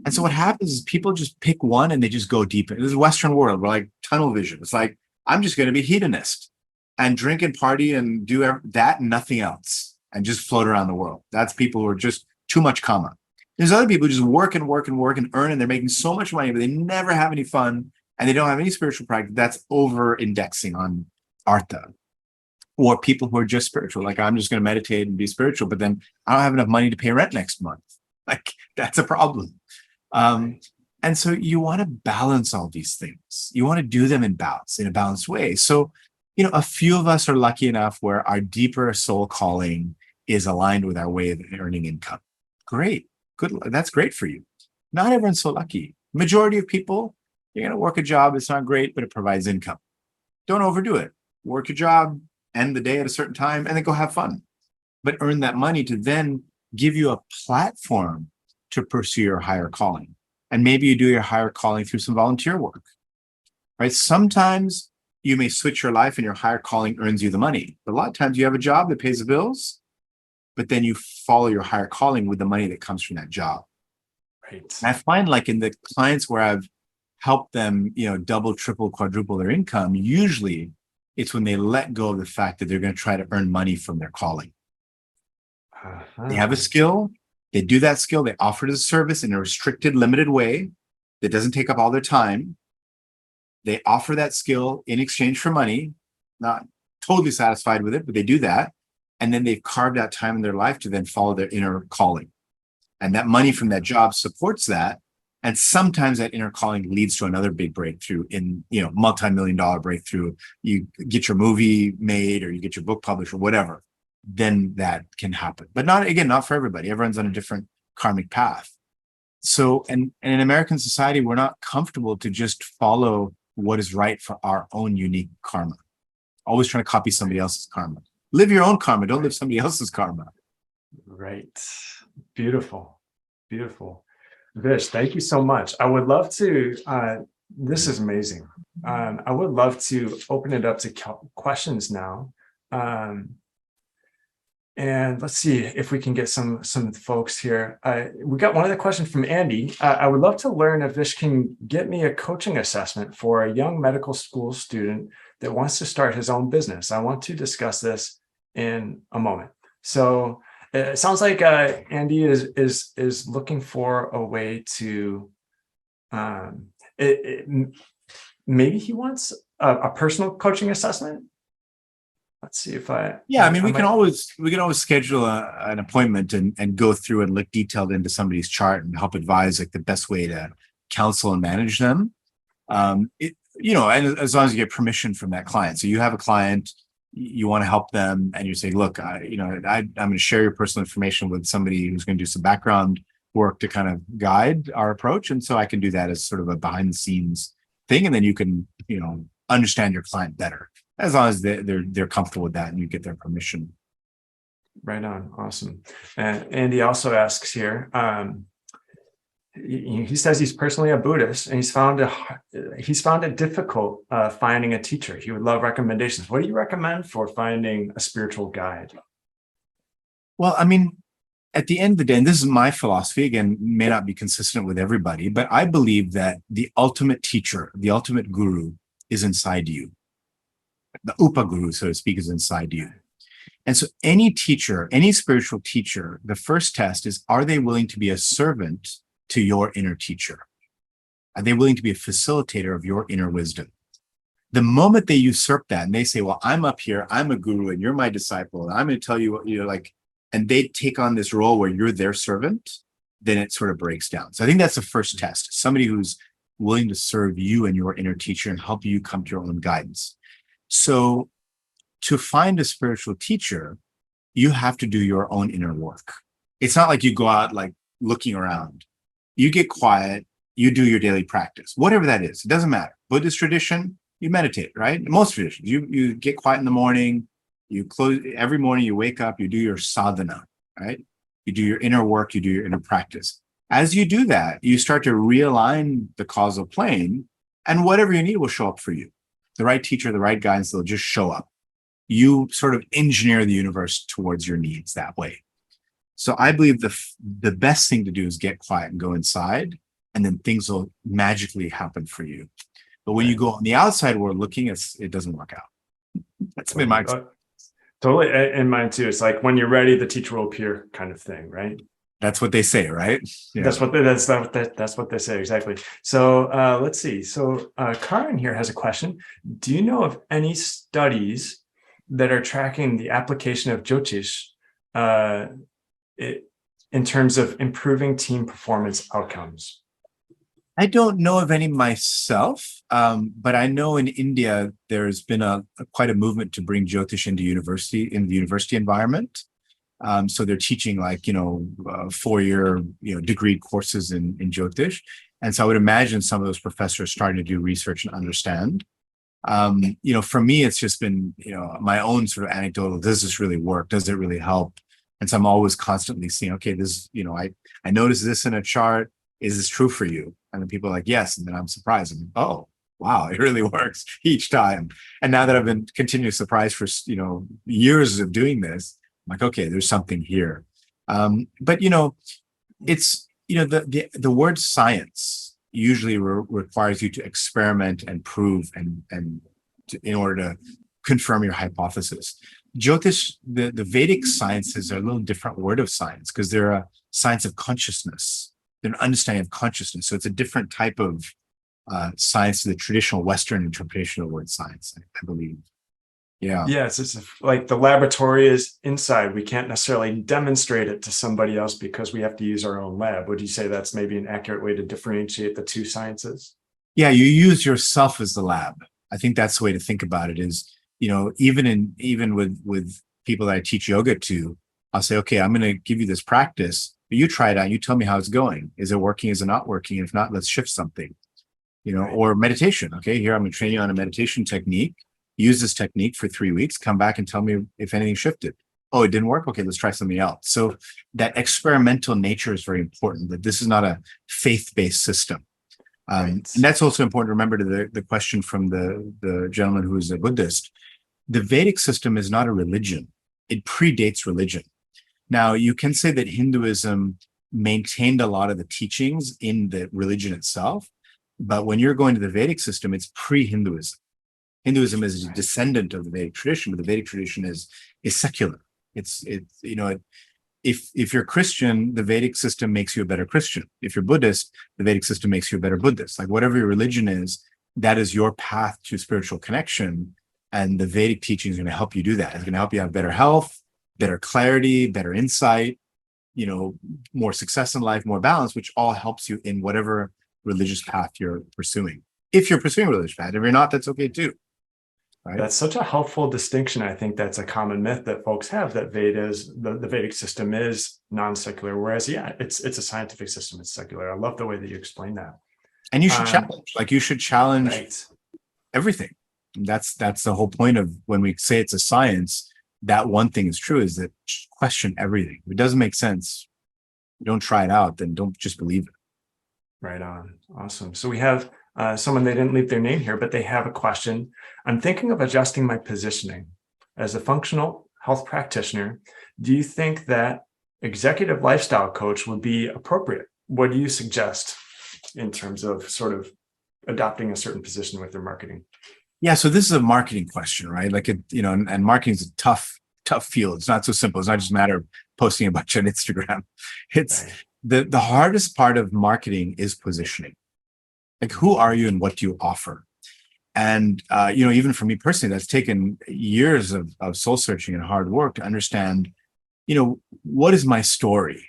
And so what happens is people just pick one and they just go deep. In this Western world, we're like tunnel vision. It's like, I'm just going to be hedonist and drink and party and do that and nothing else and just float around the world. That's people who are just too much karma. There's other people who just work and work and work and earn, and they're making so much money, but they never have any fun and they don't have any spiritual practice. That's over indexing on artha. Or people who are just spiritual, like I'm just going to meditate and be spiritual, but then I don't have enough money to pay rent next month. Like that's a problem. And so you want to balance all these things. You want to do them in balance, in a balanced way. So, a few of us are lucky enough where our deeper soul calling is aligned with our way of earning income. Great. Good. That's great for you. Not everyone's so lucky. Majority of people, You're going to work a job. It's not great, but it provides income. Don't overdo it. Work your job, end the day at a certain time, and then go have fun. But earn that money to then give you a platform to pursue your higher calling. And maybe you do your higher calling through some volunteer work, right? Sometimes you may switch your life and your higher calling earns you the money. But a lot of times you have a job that pays the bills, but then you follow your higher calling with the money that comes from that job. Right. And I find like in the clients where I've helped them, double, triple, quadruple their income, usually it's when they let go of the fact that they're going to try to earn money from their calling. They have a skill, they do that skill, they offer it as a service in a restricted, limited way that doesn't take up all their time. They offer that skill in exchange for money, not totally satisfied with it, but they do that. And then they've carved out time in their life to then follow their inner calling. And that money from that job supports that. And sometimes that inner calling leads to another big breakthrough in, multi-million-dollar breakthrough. You get your movie made or you get your book published or whatever, then that can happen. But not for everybody. Everyone's on a different karmic path. So, and in American society, we're not comfortable to just follow what is right for our own unique karma. Always trying to copy somebody else's karma. Live your own karma. Don't live somebody else's karma. Right. Beautiful. Beautiful. Vish, thank you so much. I would love to, this is amazing. I would love to open it up to questions now. And let's see if we can get some folks here. We got one of the questions from Andy. I would love to learn if Vish can get me a coaching assessment for a young medical school student that wants to start his own business. I want to discuss this in a moment. So it sounds like Andy is looking for a way to, maybe he wants a personal coaching assessment. Let's see if we can always schedule an appointment and go through and look detailed into somebody's chart and help advise like the best way to counsel and manage them. And as long as you get permission from that client. So you have a client, you want to help them, and you say, look, I'm going to share your personal information with somebody who's going to do some background work to kind of guide our approach. And so I can do that as sort of a behind the scenes thing. And then you can, understand your client better, as long as they're comfortable with that and you get their permission. Right on. Awesome. And Andy also asks here, he says he's personally a Buddhist and he's found it difficult finding a teacher. He would love recommendations. What do you recommend for finding a spiritual guide? Well, at the end of the day, and this is my philosophy, again, may not be consistent with everybody, but I believe that the ultimate teacher, the ultimate guru is inside you. The Upaguru, so to speak, is inside you. And so any teacher, any spiritual teacher, the first test is, are they willing to be a servant to your inner teacher? Are they willing to be a facilitator of your inner wisdom? The moment they usurp that and they say, well, I'm up here, I'm a guru and you're my disciple, and I'm going to tell you what you're like, and they take on this role where you're their servant, then it sort of breaks down. So I think that's the first test. Somebody who's willing to serve you and your inner teacher and help you come to your own guidance. So to find a spiritual teacher, you have to do your own inner work. It's not like you go out like looking around. You get quiet, you do your daily practice, whatever that is. It doesn't matter. Buddhist tradition, you meditate, right? Most traditions, you get quiet in the morning, you close every morning, you wake up, you do your sadhana, right? You do your inner work, you do your inner practice. As you do that, you start to realign the causal plane, and whatever you need will show up for you. The right teacher, the right guidance, they'll just show up. You sort of engineer the universe towards your needs that way. So I believe the best thing to do is get quiet and go inside, and then things will magically happen for you. But when you go on the outside world looking, it doesn't work out. That's been my experience. Totally. In mine too. It's like when you're ready, the teacher will appear kind of thing, right? That's what they say, right? Yeah. That's what they say. Exactly. So let's see. So Karen here has a question. Do you know of any studies that are tracking the application of Jyotish in terms of improving team performance outcomes? I don't know of any myself, but I know in India, there's been quite a movement to bring Jyotish into the university environment. So they're teaching 4-year, degree courses in Jyotish. And so I would imagine some of those professors starting to do research and understand. For me, it's just been, my own sort of anecdotal, does this really work? Does it really help? And so I'm always constantly seeing, okay, this, I noticed this in a chart. Is this true for you? And then people are like, yes. And then I'm surprised. I'm like, oh, wow, it really works each time. And now that I've been continually surprised for, years of doing this, I'm like, okay, there's something here. But it's, the word science usually requires you to experiment and prove in order to confirm your hypothesis. Jyotish, the Vedic sciences are a little different word of science because they're a science of consciousness. They're an understanding of consciousness. So it's a different type of science to the traditional Western interpretation of the word science, I believe. Yeah. Yes, it's like the laboratory is inside. We can't necessarily demonstrate it to somebody else because we have to use our own lab. Would you say that's maybe an accurate way to differentiate the two sciences? Yeah, you use yourself as the lab. I think that's the way to think about it is, even with people that I teach yoga to, I'll say, okay, I'm going to give you this practice, but you try it out. You tell me how it's going. Is it working? Is it not working? If not, let's shift something, Right. Or meditation. Okay, here I'm going to train you on a meditation technique. Use this technique for 3 weeks, come back and tell me if anything shifted. Oh, it didn't work? Okay, let's try something else. So that experimental nature is very important, that this is not a faith-based system. Right. And that's also important to remember to the question from the gentleman who is a Buddhist. The Vedic system is not a religion. It predates religion. Now, you can say that Hinduism maintained a lot of the teachings in the religion itself, but when you're going to the Vedic system, it's pre-Hinduism. Hinduism is a descendant of the Vedic tradition, but the Vedic tradition is secular. If you're Christian, the Vedic system makes you a better Christian. If you're Buddhist, the Vedic system makes you a better Buddhist. Like whatever your religion is, that is your path to spiritual connection. And the Vedic teaching is going to help you do that. It's going to help you have better health, better clarity, better insight, more success in life, more balance, which all helps you in whatever religious path you're pursuing. If you're pursuing a religious path, if you're not, that's okay too. Right? That's such a helpful distinction. I think that's a common myth that folks have, that the Vedic system is non-secular, whereas it's a scientific system, it's secular. I love the way that you explain that. And you should challenge Right. everything. And that's the whole point of when we say it's a science. That one thing is true, is that question everything. If it doesn't make sense, don't try it out, then don't just believe it. Right on. Awesome. So we have someone, they didn't leave their name here, but they have a question. I'm thinking of adjusting my positioning. As a functional health practitioner, do you think that executive lifestyle coach would be appropriate? What do you suggest in terms of sort of adopting a certain position with their marketing? Yeah, so this is a marketing question, right? Like and marketing is a tough field. It's not so simple. It's not just a matter of posting a bunch on Instagram. It's right. the hardest part of marketing is positioning. Like, who are you and what do you offer? And even for me personally, that's taken years of soul searching and hard work to understand, what is my story?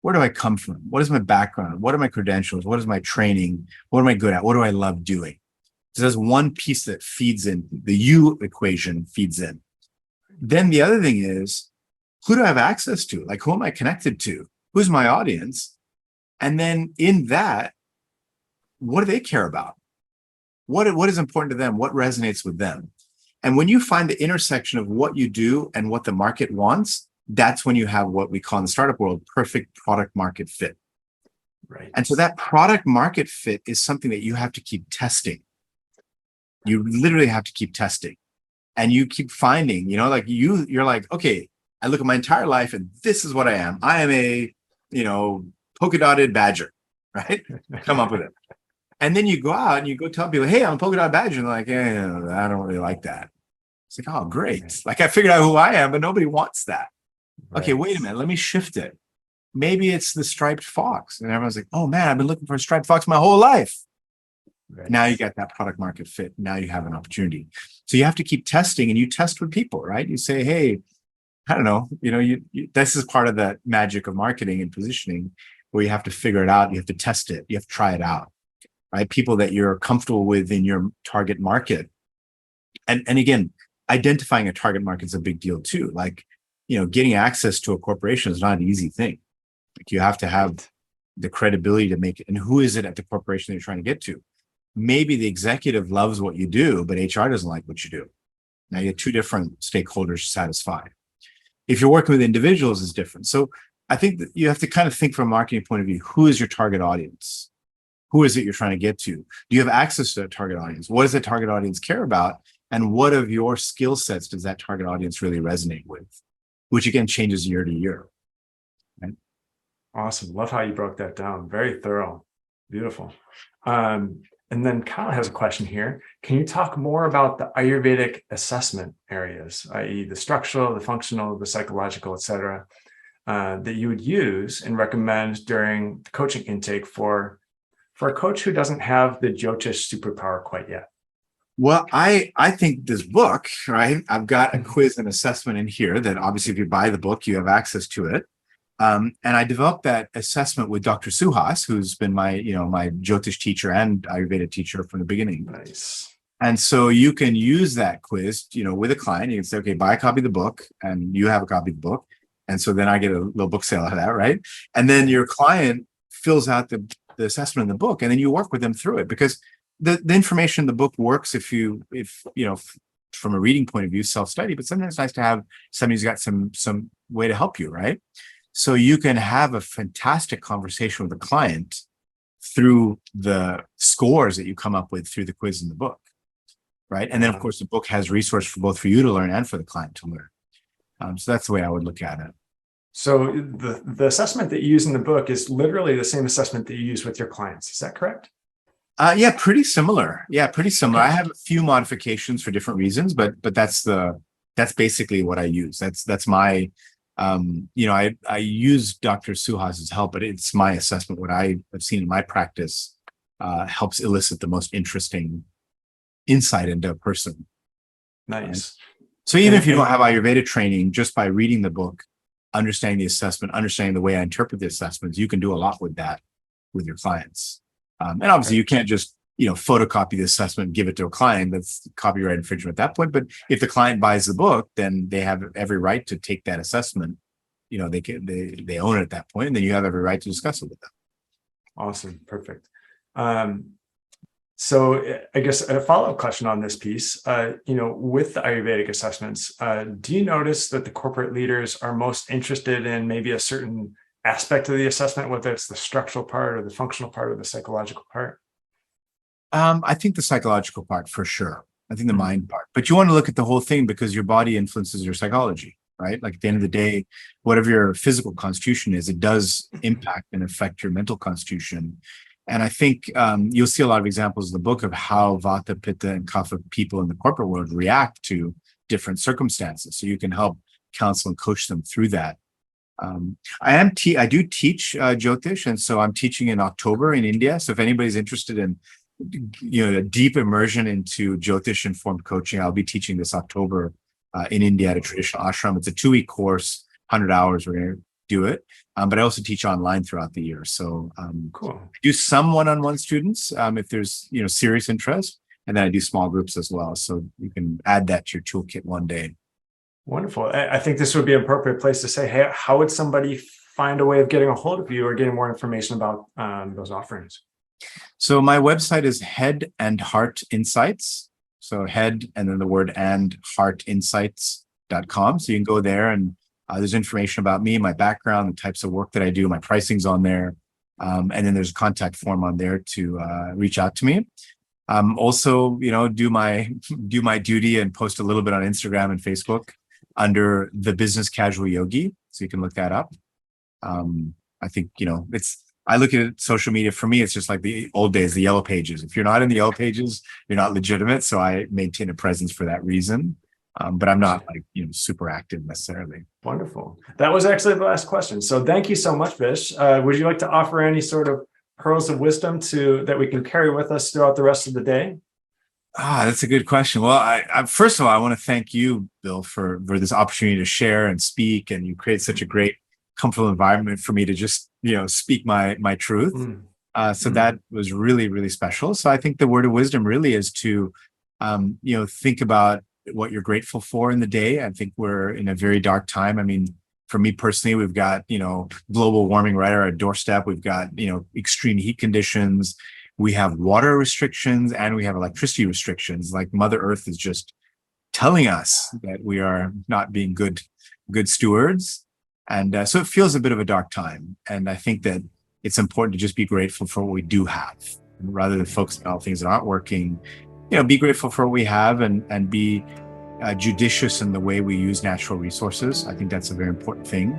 Where do I come from? What is my background? What are my credentials? What is my training? What am I good at? What do I love doing? So there's one piece that feeds in, the you equation feeds in. Then the other thing is, who do I have access to? Like, who am I connected to? Who's my audience? And then in that, what do they care about? What is important to them? What resonates with them? And when you find the intersection of what you do and what the market wants, that's when you have what we call in the startup world, perfect product market fit. Right. And so that product market fit is something that you have to keep testing. You literally have to keep testing. And you keep finding, you're like, okay, I look at my entire life and this is what I am. I am a, polka dotted badger, right? Come up with it. And then you go out and you go tell people, hey, I'm a polka dot badger. And they're like, yeah, I don't really like that. It's like, oh, great. Right. Like, I figured out who I am, but nobody wants that. Right. Okay, wait a minute. Let me shift it. Maybe it's the striped fox. And everyone's like, oh man, I've been looking for a striped fox my whole life. Right. Now you got that product market fit. Now you have an opportunity. So you have to keep testing, and you test with people, right? You say, hey, I don't know, this is part of the magic of marketing and positioning, where you have to figure it out. You have to test it. You have to try it out, right? People that you're comfortable with in your target market. And again, identifying a target market is a big deal too. Like, getting access to a corporation is not an easy thing. Like, you have to have the credibility to make it, and who is it at the corporation that you're trying to get to? Maybe the executive loves what you do, but HR doesn't like what you do. Now you have two different stakeholders to satisfy. If you're working with individuals, it's different. So I think that you have to kind of think from a marketing point of view, who is your target audience? Who is it you're trying to get to? Do you have access to that target audience? What does that target audience care about? And what of your skill sets does that target audience really resonate with? Which again changes year to year. Right? Awesome. Love how you broke that down. Very thorough. Beautiful. And then Kyle has a question here. Can you talk more about the Ayurvedic assessment areas, i.e. the structural, the functional, the psychological, et cetera, that you would use and recommend during the coaching intake for a coach who doesn't have the Jyotish superpower quite yet? Well, I think this book, right? I've got a quiz and assessment in here that obviously if you buy the book, you have access to it. And I developed that assessment with Dr. Suhas, who's been my Jyotish teacher and Ayurveda teacher from the beginning. Nice. And so you can use that quiz, with a client. You can say, okay, buy a copy of the book, and you have a copy of the book. And so then I get a little book sale out of that, right? And then your client fills out the assessment in the book, and then you work with them through it, because the information in the book works if from a reading point of view, self-study, but sometimes it's nice to have somebody who's got some way to help you, right? So you can have a fantastic conversation with a client through the scores that you come up with through the quiz in the book, right? And then, of course, the book has resource for both for you to learn and for the client to learn. So that's the way I would look at it. So the assessment that you use in the book is literally the same assessment that you use with your clients. Is that correct? Yeah, pretty similar. Yeah, pretty similar. I have a few modifications for different reasons, but that's basically what I use. That's my I use Dr. Suhas's help, but it's my assessment. What I have seen in my practice helps elicit the most interesting insight into a person. Nice. So even if you don't have Ayurveda training, just by reading the book, understanding the assessment, understanding the way I interpret the assessments, you can do a lot with that with your clients. And obviously you can't just, photocopy the assessment and give it to a client. That's copyright infringement at that point. But if the client buys the book, then they have every right to take that assessment. They own it at that point, and then you have every right to discuss it with them. Awesome. Perfect. So I guess a follow-up question on this piece, with the Ayurvedic assessments, do you notice that the corporate leaders are most interested in maybe a certain aspect of the assessment, whether it's the structural part or the functional part or the psychological part? I think the psychological part for sure. I think the mind part, but you want to look at the whole thing because your body influences your psychology, right? Like at the end of the day, whatever your physical constitution is, it does impact and affect your mental constitution. And I think you'll see a lot of examples in the book of how Vata, Pitta, and Kapha people in the corporate world react to different circumstances. So you can help counsel and coach them through that. I do teach Jyotish, and so I'm teaching in October in India. So if anybody's interested in a deep immersion into Jyotish-informed coaching, I'll be teaching this October in India at a traditional ashram. It's a 2-week course, 100 hours. We're going to do it, but I also teach online throughout the year. So cool. I do some one-on-one students if there's serious interest, and then I do small groups as well. So you can add that to your toolkit one day. Wonderful. I think this would be an appropriate place to say, hey, how would somebody find a way of getting a hold of you or getting more information about those offerings? So my website is Head and Heart Insights. So head and then the word and heartinsights.com. So you can go there, and there's information about me, my background, the types of work that I do, my pricing's on there. And then there's a contact form on there to reach out to me. Also, do my duty and post a little bit on Instagram and Facebook under the business Casual Yogi. So you can look that up. I think, I look at social media. For me, it's just like the old days, the yellow pages. If you're not in the yellow pages, you're not legitimate. So I maintain a presence for that reason. But I'm not super active necessarily. Wonderful. That was actually the last question. So thank you so much, Vish. Would you like to offer any sort of pearls of wisdom that we can carry with us throughout the rest of the day? That's a good question. Well, I first of all, I want to thank you, Bill, for this opportunity to share and speak. And you create such a great, comfortable environment for me to just, speak my truth. So that was really, really special. So I think the word of wisdom really is to, think about what you're grateful for in the day. I think we're in a very dark time. I mean, For me personally, we've got, global warming right at our doorstep. We've got, extreme heat conditions. We have water restrictions and we have electricity restrictions. Like Mother Earth is just telling us that we are not being good stewards. And so it feels a bit of a dark time. And I think that it's important to just be grateful for what we do have, and rather than focus on all things that aren't working. Be grateful for what we have, and be judicious in the way we use natural resources. I think that's a very important thing.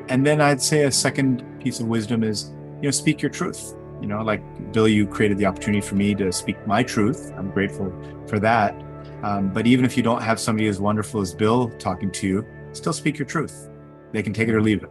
And then I'd say a second piece of wisdom is, speak your truth. Like Bill, you created the opportunity for me to speak my truth. I'm grateful for that. But even if you don't have somebody as wonderful as Bill talking to you, still speak your truth. They can take it or leave it.